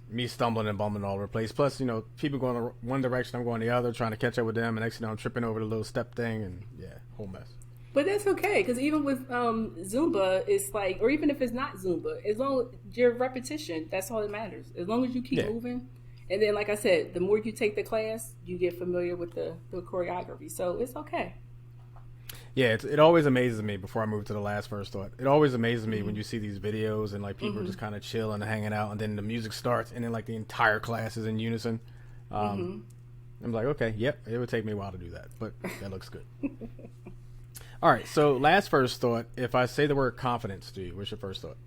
me stumbling and bumbling all over the place. Plus, people going one direction, I'm going the other, trying to catch up with them, and next thing you know, I'm tripping over the little step thing, and yeah, whole mess. But that's okay because even with Zumba, it's like, or even if it's not Zumba, as long as your repetition, that's all that matters. As long as you keep Yeah. moving, and then like I said, the more you take the class, you get familiar with the choreography. So it's okay. Yeah, it always amazes me before I move to the last first thought. It always amazes me when Hmm. you see these videos and like people are Hmm. just kind of chilling and hanging out, and then the music starts, and then like the entire class is in unison. Um, Hmm. I'm like, okay, yep, it would take me a while to do that, but that looks good. All right, so last first thought. If I say the word confidence to you, what's your first thought?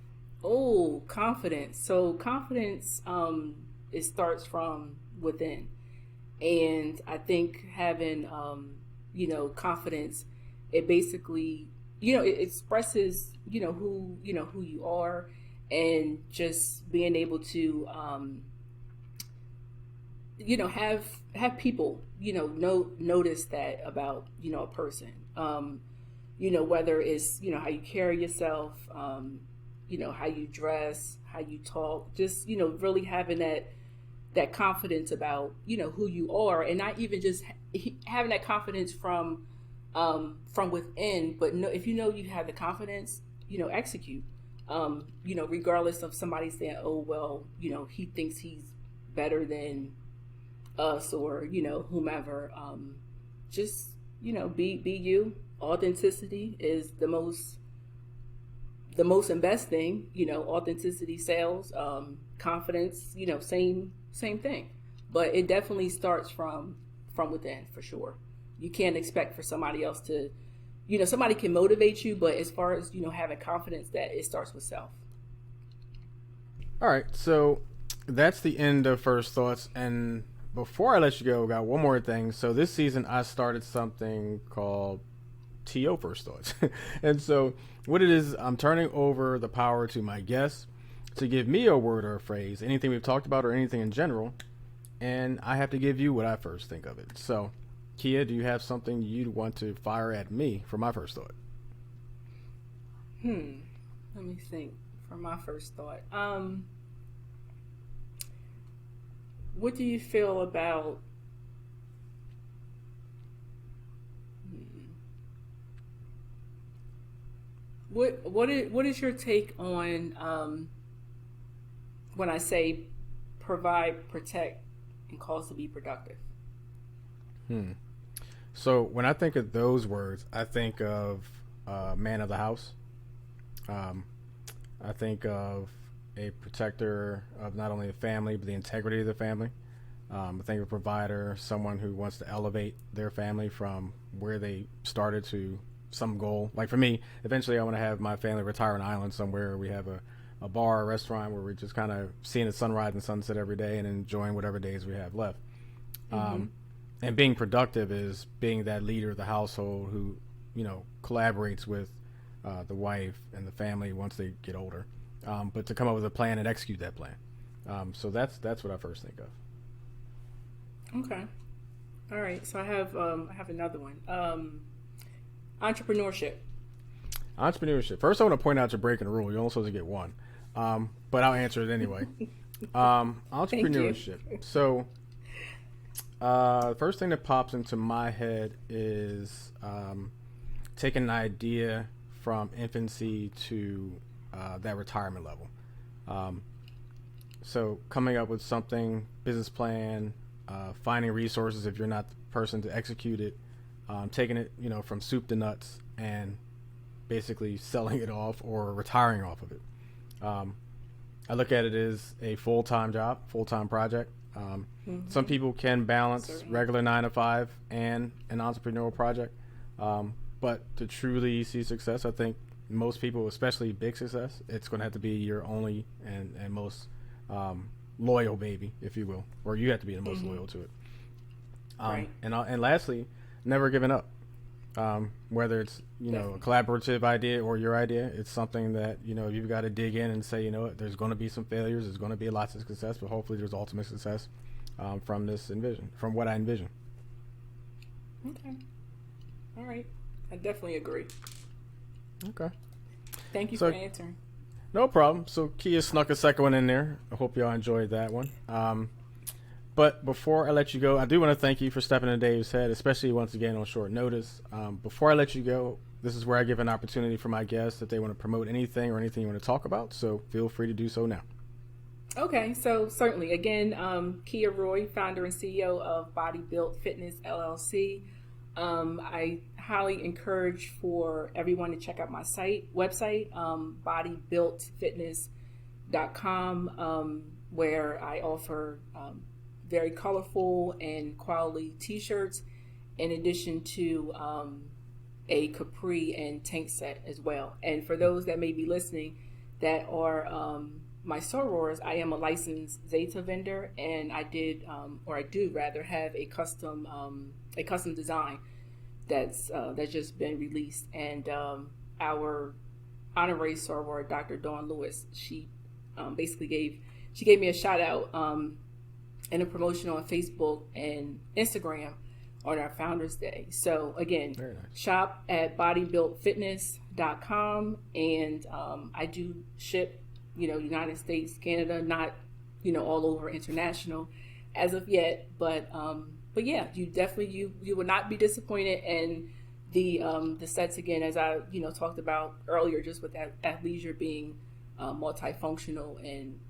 Oh, confidence. So confidence, it starts from within. And I think having confidence, it basically it expresses who you are, and just being able to have people notice that about a person, whether it's how you carry yourself, how you dress, how you talk, just really having that confidence about who you are, and not even just having that confidence from within, but no, if you have the confidence, execute. Regardless of somebody saying, "Oh well," he thinks he's better than us or whomever. Just be you. Authenticity is the most and best thing. Authenticity sells. Confidence, same thing. But it definitely starts from within for sure. You can't expect for somebody else to, somebody can motivate you, but as far as having confidence, that it starts with self. All right, so that's the end of first thoughts. And before I let you go, I got one more thing. So this season, I started something called TO First Thoughts. And so what it is, I'm turning over the power to my guests to give me a word or a phrase, anything we've talked about or anything in general, and I have to give you what I first think of it. So, Kia, do you have something you'd want to fire at me for my first thought? Let me think. For my first thought, what do you feel about what is your take on when I say provide, protect, and cause to be productive? Hmm. So when I think of those words, I think of man of the house. Um, I think of a protector of not only the family but the integrity of the family. I think a provider, someone who wants to elevate their family from where they started to some goal. Like for me, eventually I want to have my family retire on an island somewhere. We have a bar, a restaurant where we're just kind of seeing the sunrise and sunset every day and enjoying whatever days we have left. Mm-hmm. And being productive is being that leader of the household who, collaborates with the wife and the family once they get older. But to come up with a plan and execute that plan. So that's what I first think of. Okay. All right. So I have another one. Entrepreneurship. Entrepreneurship. First, I want to point out you're breaking a rule. You're only supposed to get one, but I'll answer it anyway. Entrepreneurship. So, the first thing that pops into my head is taking an idea from infancy to that retirement level. So, coming up with something, business plan, finding resources if you're not the person to execute it, taking it, from soup to nuts, and basically selling it off or retiring off of it. I look at it as a full-time job, full-time project. Some people can balance Certainly. regular 9 to 5 and an entrepreneurial project. But to truly see success, I think most people, especially big success, it's going to have to be your only and most loyal baby, if you will, or you have to be the most loyal to it. Right. And lastly, never giving up. Whether it's a collaborative idea or your idea, it's something that you've got to dig in and say, there's going to be some failures, there's going to be lots of success, but hopefully there's ultimate success from what I envision. Okay. All right. I definitely agree. Okay. Thank you So- for answering. No problem. So Kia snuck a second one in there. I hope y'all enjoyed that one. But before I let you go, I do want to thank you for stepping in Dave's head, especially once again on short notice. Before I let you go, this is where I give an opportunity for my guests if they want to promote anything or anything you want to talk about. So feel free to do so now. Okay, so certainly, again, Kia Roy, founder and CEO of Body Built Fitness LLC. I highly encourage for everyone to check out my website, bodybuiltfitness.com, where I offer very colorful and quality t-shirts, in addition to a capri and tank set as well. And for those that may be listening that are my sorors, I am a licensed Zeta vendor, and I do rather have a custom design that's just been released. And our honorary soror, Dr. Dawn Lewis, she basically gave me a shout out in a promotion on Facebook and Instagram on our Founders Day. So again, Very nice. shop at bodybuiltfitness.com, and I do ship, United States, Canada, not, all over international as of yet, but yeah, you definitely you will not be disappointed. And the sets, again, as I talked about earlier, just with athleisure being multifunctional and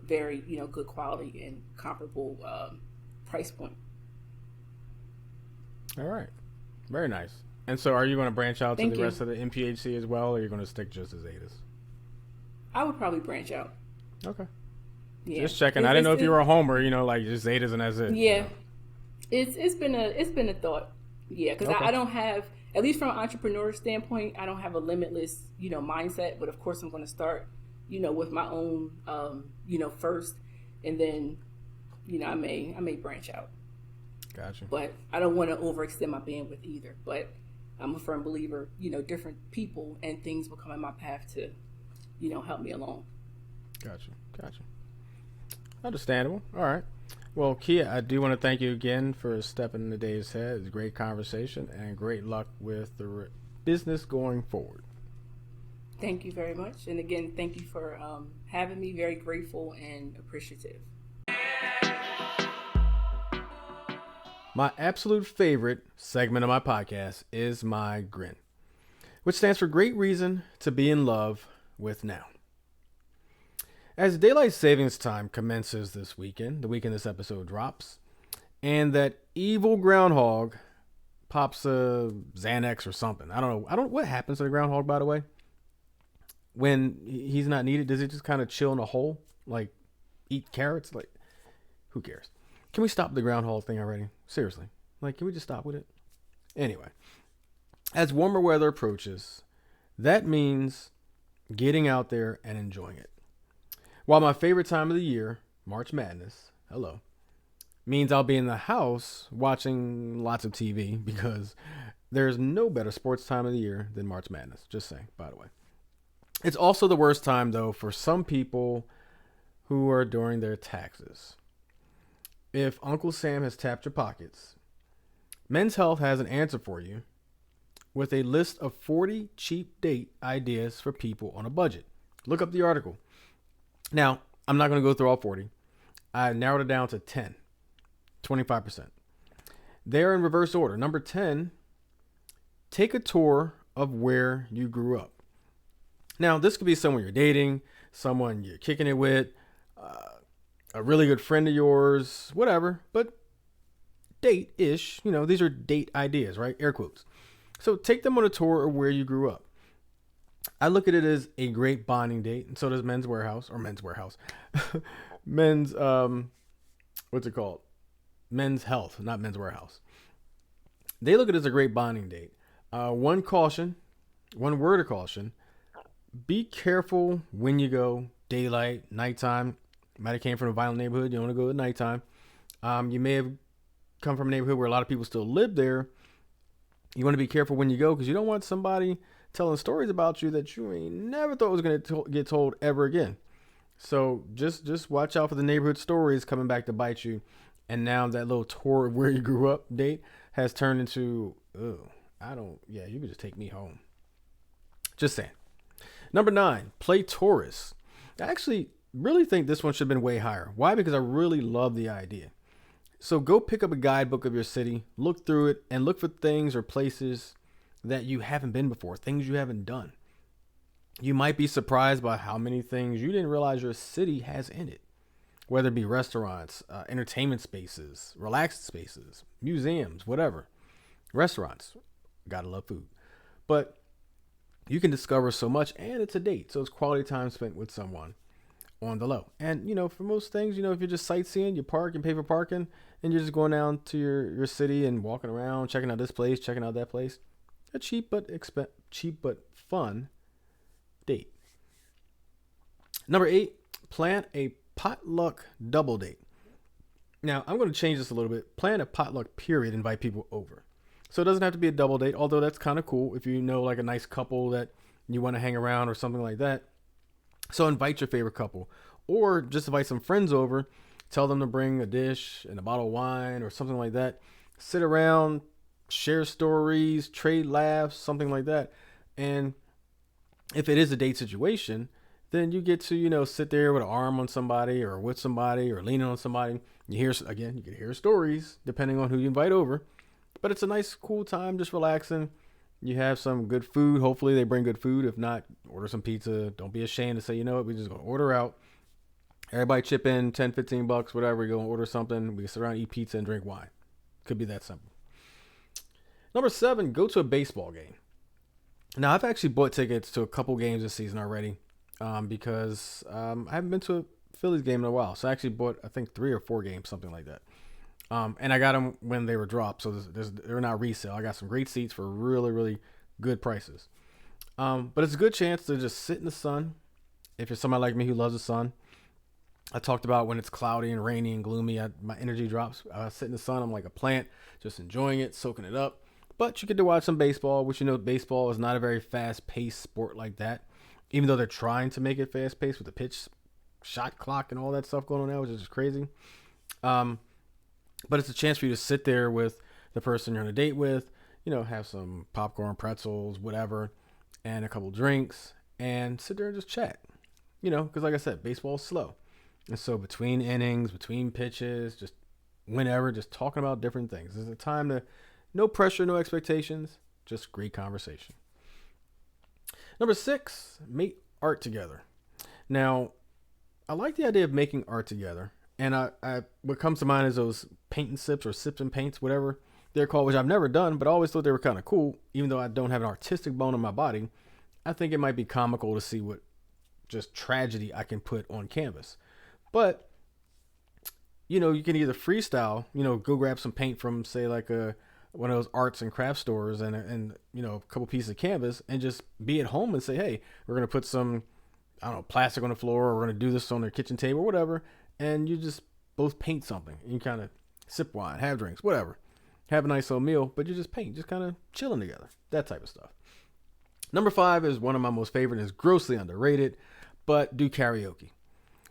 very good quality and comparable price point. All right. Very nice. And so are you going to branch out to Thank the you. rest of the MPHC as well, or are you going to stick just as Zetas? I would probably branch out. Okay. Yeah. Just checking. I didn't know if you were a homer, like just Zetas and that's it. Yeah, it's been a thought. Yeah, because Okay. I don't have, at least from an entrepreneur standpoint, I don't have a limitless mindset. But of course, I'm going to start with my own first, and then I may branch out. Gotcha. But I don't want to overextend my bandwidth either. But I'm a firm believer, different people and things will come in my path to help me along. Gotcha. Understandable. All right. Well, Kia, I do want to thank you again for stepping into Dave's head. It's a great conversation, and great luck with the business going forward. Thank you very much. And again, thank you for having me. Very grateful and appreciative. My absolute favorite segment of my podcast is my GRIN, which stands for Great Reason to Be in Love with Now. As daylight savings time commences this weekend, the weekend this episode drops, and that evil groundhog pops a Xanax or something. I don't know what happens to the groundhog, by the way. When he's not needed, does he just kind of chill in a hole, like eat carrots? Like, who cares? Can we stop the groundhog thing already? Seriously. Like, can we just stop with it? Anyway, as warmer weather approaches, that means getting out there and enjoying it. While my favorite time of the year, March Madness, hello, means I'll be in the house watching lots of TV because there's no better sports time of the year than March Madness. Just saying, by the way. It's also the worst time, though, for some people who are doing their taxes. If Uncle Sam has tapped your pockets, Men's Health has an answer for you with a list of 40 cheap date ideas for people on a budget. Look up the article. Now, I'm not going to go through all 40. I narrowed it down to 10, 25%. They're in reverse order. Number 10, take a tour of where you grew up. Now, this could be someone you're dating, someone you're kicking it with, a really good friend of yours, whatever, but date-ish. You know, these are date ideas, right? Air quotes. So take them on a tour of where you grew up. I look at it as a great bonding date, and so does Men's Warehouse. Men's, what's it called? Men's Health, not Men's Warehouse. They look at it as a great bonding date. One word of caution, be careful when you go, daylight, nighttime. Might have came from a violent neighborhood. You don't want to go at nighttime. You may have come from a neighborhood where a lot of people still live there. You want to be careful when you go because you don't want somebody telling stories about you that you ain't never thought was going to get told ever again. So just watch out for the neighborhood stories coming back to bite you. And now that little tour of where you grew up date has turned into, you could just take me home. Just saying. Number 9, play tourist. I actually really think this one should have been way higher. Why? Because I really love the idea. So go pick up a guidebook of your city, look through it, and look for things or places that you haven't been before, things you haven't done. You might be surprised by how many things you didn't realize your city has in it, whether it be restaurants, entertainment spaces, relaxed spaces, museums, whatever. Restaurants, gotta love food. But you can discover so much, and it's a date, so it's quality time spent with someone on the low. And, for most things, if you're just sightseeing, you park and pay for parking, and you're just going down to your city and walking around, checking out this place, checking out that place. A cheap but fun date. Number 8, plan a potluck double date. Now, I'm going to change this a little bit. Plan a potluck period, invite people over. So it doesn't have to be a double date, although that's kind of cool if you know like a nice couple that you want to hang around or something like that. So invite your favorite couple or just invite some friends over. Tell them to bring a dish and a bottle of wine or something like that. Sit around, share stories, trade laughs, something like that. And if it is a date situation, then you get to, sit there with an arm on somebody or with somebody or leaning on somebody. You can hear stories depending on who you invite over. But it's a nice, cool time, just relaxing. You have some good food. Hopefully they bring good food. If not, order some pizza. Don't be ashamed to say, you know what, we're just going to order out. Everybody chip in $10, $15, whatever. We go and order something. We sit around, eat pizza, and drink wine. Could be that simple. Number 7, go to a baseball game. Now, I've actually bought tickets to a couple games this season already because I haven't been to a Phillies game in a while. So I actually bought, I think, 3 or 4 games, something like that. And I got them when they were dropped, so they're not resale. I got some great seats for really, really good prices. But it's a good chance to just sit in the sun. If you're somebody like me who loves the sun, I talked about when it's cloudy and rainy and gloomy, my energy drops. I sit in the sun, I'm like a plant, just enjoying it, soaking it up. But you get to watch some baseball, which baseball is not a very fast-paced sport like that. Even though they're trying to make it fast-paced with the pitch shot clock and all that stuff going on now, which is just crazy. But it's a chance for you to sit there with the person you're on a date with, have some popcorn, pretzels, whatever, and a couple drinks, and sit there and just chat. Because like I said, baseball is slow. And so between innings, between pitches, just whenever, just talking about different things. There's a time to, no pressure, no expectations, just great conversation. Number 6, make art together. Now, I like the idea of making art together. And what comes to mind is those paint and sips or sips and paints, whatever they're called, which I've never done, but I always thought they were kind of cool. Even though I don't have an artistic bone in my body, I think it might be comical to see what just tragedy I can put on canvas. But you can either freestyle, go grab some paint from, say, like one of those arts and craft stores, and a couple pieces of canvas, and just be at home and say, hey, we're gonna put some, I don't know, plastic on the floor, or we're gonna do this on their kitchen table or whatever, and you just both paint something. You kind of sip wine, have drinks, whatever, have a nice little meal, but you just paint, just kind of chilling together, that type of stuff. Number 5 is one of my most favorite and is grossly underrated, but do karaoke.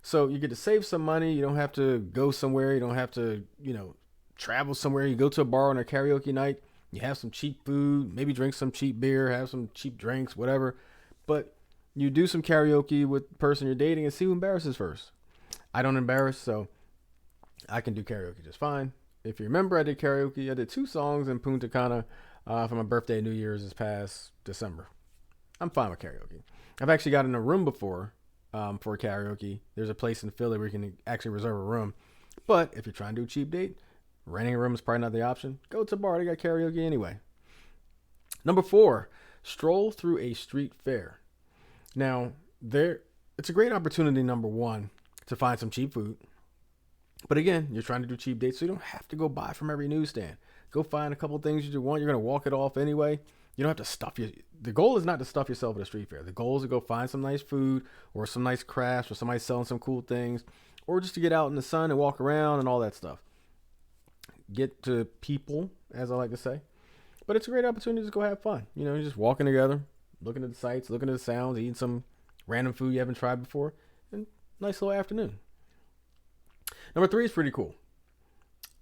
So you get to save some money. You don't have to go somewhere. You don't have to, travel somewhere. You go to a bar on a karaoke night. You have some cheap food, maybe drink some cheap beer, have some cheap drinks, whatever. But you do some karaoke with the person you're dating and see who embarrasses first. I don't embarrass, so I can do karaoke just fine. If you remember, I did karaoke. I did 2 songs in Punta Cana for my birthday and New Year's this past December. I'm fine with karaoke. I've actually got in a room before for karaoke. There's a place in Philly where you can actually reserve a room. But if you're trying to do a cheap date, renting a room is probably not the option. Go to a bar. They got karaoke anyway. Number 4, stroll through a street fair. Now, it's a great opportunity, number 1, to find some cheap food. But again, you're trying to do cheap dates, so you don't have to go buy from every newsstand. Go find a couple things you want. You're going to walk it off anyway. You don't have to stuff your. The goal is not to stuff yourself at a street fair. The goal is to go find some nice food or some nice crafts or somebody selling some cool things, or just to get out in the sun and walk around and all that stuff. Get to people, as I like to say. But it's a great opportunity to go have fun. You're just walking together, looking at the sights, looking at the sounds, eating some random food you haven't tried before, and nice little afternoon. Number 3 is pretty cool.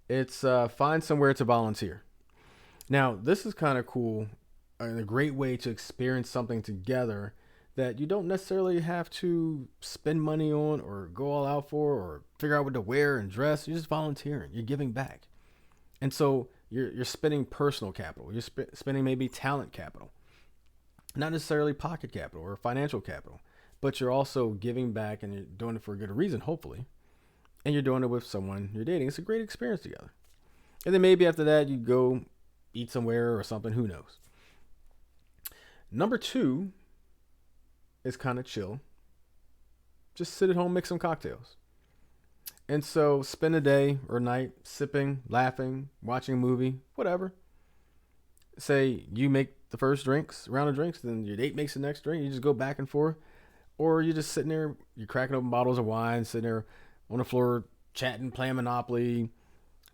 It's find somewhere to volunteer. Now, this is kind of cool and a great way to experience something together that you don't necessarily have to spend money on or go all out for or figure out what to wear and dress. You're just volunteering. You're giving back. And so you're spending personal capital. You're spending maybe talent capital. Not necessarily pocket capital or financial capital, but you're also giving back and you're doing it for a good reason, hopefully. And you're doing it with someone you're dating. It's a great experience together. And then maybe after that, you go eat somewhere or something. Who knows? Number 2 is kind of chill. Just sit at home, make some cocktails. And so spend a day or night sipping, laughing, watching a movie, whatever. Say you make the first round of drinks, then your date makes the next drink. You just go back and forth. Or you're just sitting there, you're cracking open bottles of wine, sitting there on the floor chatting, playing Monopoly,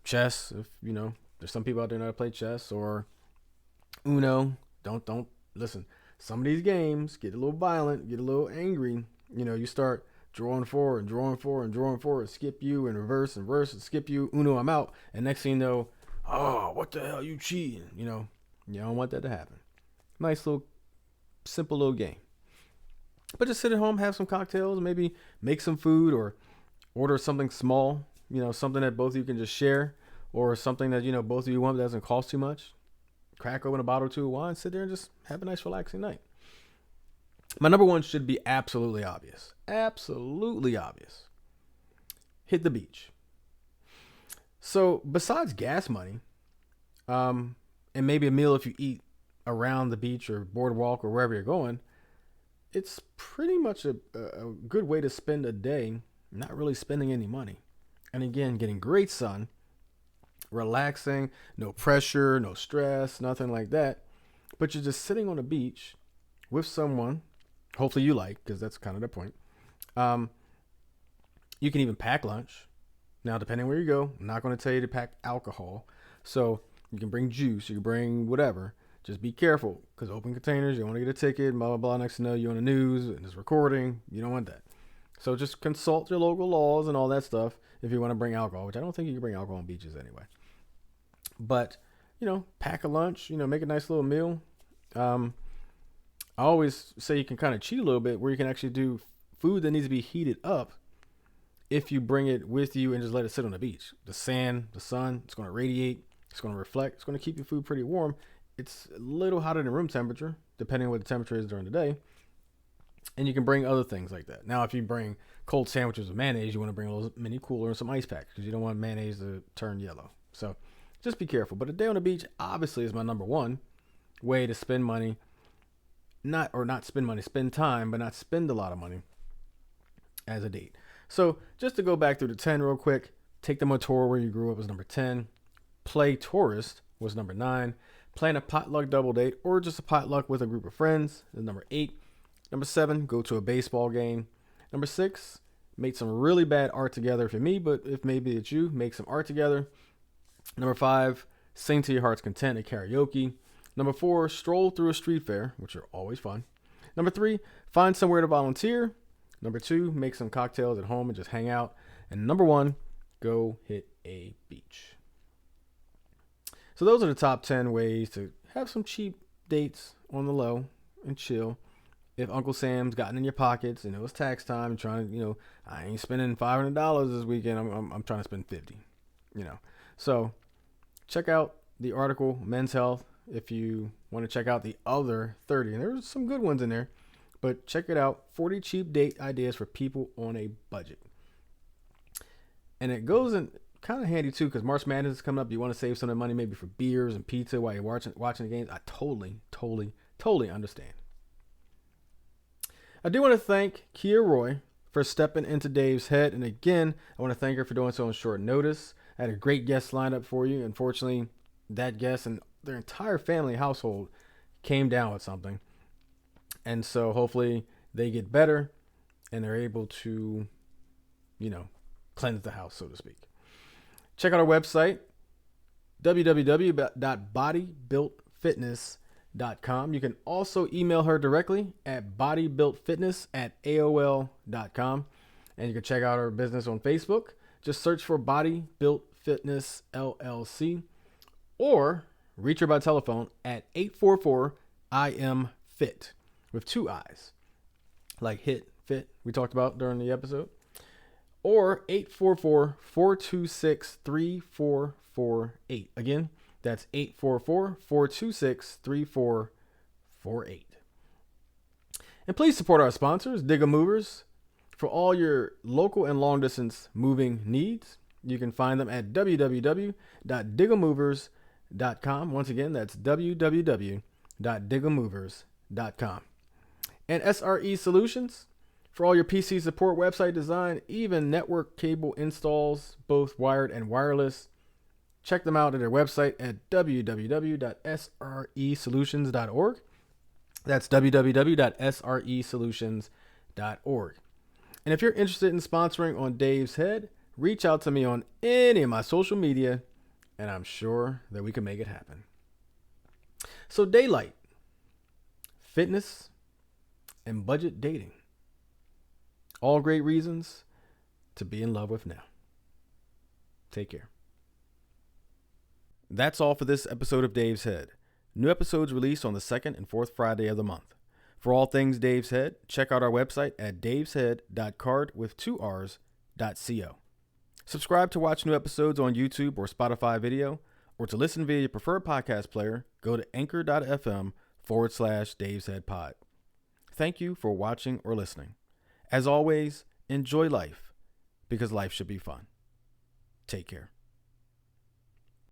chess. If there's some people out there that play chess, or Uno. Don't listen. Some of these games get a little violent, get a little angry. You start drawing forward and drawing forward and drawing forward, skip you and reverse and reverse and skip you. Uno, I'm out. And next thing you know, oh, what the hell, you cheating? You don't want that to happen. Nice little, simple little game. But just sit at home, have some cocktails, maybe make some food or order something small, something that both of you can just share, or something that, both of you want that doesn't cost too much. Crack open a bottle or 2 of wine, sit there and just have a nice relaxing night. My number 1 should be absolutely obvious. Absolutely obvious. Hit the beach. So besides gas money, and maybe a meal if you eat around the beach or boardwalk or wherever you're going, it's pretty much a good way to spend a day not really spending any money. And again, getting great sun, relaxing, no pressure, no stress, nothing like that. But you're just sitting on a beach with someone, hopefully you like, because that's kind of the point. You can even pack lunch. Now, depending where you go, I'm not going to tell you to pack alcohol. So you can bring juice, you can bring whatever. Just be careful, because open containers, you don't want to get a ticket, blah, blah, blah. Next thing you know, you're on the news and it's recording. You don't want that. So just consult your local laws and all that stuff if you want to bring alcohol, which I don't think you can bring alcohol on beaches anyway. But, pack a lunch, make a nice little meal. I always say you can kind of cheat a little bit where you can actually do food that needs to be heated up if you bring it with you and just let it sit on the beach. The sand, the sun, it's going to radiate, it's going to reflect, it's going to keep your food pretty warm. It's a little hotter than room temperature, depending on what the temperature is during the day. And you can bring other things like that. Now, if you bring cold sandwiches with mayonnaise, you want to bring a little mini cooler and some ice packs because you don't want mayonnaise to turn yellow. So just be careful. But a day on the beach obviously is my number 1 way to spend money. Spend time, but not spend a lot of money as a date. So just to go back through the 10 real quick, Take them on tour where you grew up was number 10. Play tourist was number 9. Plan a potluck double date or just a potluck with a group of friends is number 8. Number 7, go to a baseball game. Number 6, make some really bad art together for me, but if maybe it's you, make some art together. Number 5, sing to your heart's content at karaoke. Number 4, stroll through a street fair, which are always fun. Number 3, find somewhere to volunteer. Number 2, make some cocktails at home and just hang out. And number 1, go hit a beach. So those are the top 10 ways to have some cheap dates on the low and chill. If Uncle Sam's gotten in your pockets and it was tax time, trying to, I ain't spending $500 this weekend. I'm trying to spend $50. So check out the article Men's Health if you want to check out the other 30. And there's some good ones in there, but check it out. 40 cheap date ideas for people on a budget. And it goes in kind of handy too, because March Madness is coming up. You want to save some of the money maybe for beers and pizza while you're watching the games. I totally understand. I do want to thank Kia Roy for stepping into Dave's head. And again, I want to thank her for doing so on short notice. I had a great guest lined up for you. Unfortunately, that guest and their entire family household came down with something. And so hopefully they get better and they're able to, cleanse the house, so to speak. Check out our website, www.bodybuiltfitness.com. You can also email her directly at bodybuiltfitness@aol.com. And you can check out our business on Facebook. Just search for Body Built Fitness LLC or reach her by telephone at 844-I-AM-FIT with 2 I's, like hit, fit, we talked about during the episode, or 844-426-3448. Again, that's 844-426-3448. And please support our sponsors, Digga Movers. For all your local and long distance moving needs, you can find them at www.diggamovers.com. Once again, that's www.diggamovers.com. And SRE Solutions, for all your PC support, website design, even network cable installs, both wired and wireless. Check them out at their website at www.sresolutions.org. That's www.sresolutions.org. And if you're interested in sponsoring on Dave's Head, reach out to me on any of my social media, and I'm sure that we can make it happen. So daylight, fitness, and budget dating. All great reasons to be in love with now. Take care. That's all for this episode of Dave's Head. New episodes released on the second and fourth Friday of the month. For all things Dave's Head, check out our website at daveshead.card.co. Subscribe to watch new episodes on YouTube or Spotify video, or to listen via your preferred podcast player, go to anchor.fm/Dave's Head Pod. Thank you for watching or listening. As always, enjoy life, because life should be fun. Take care.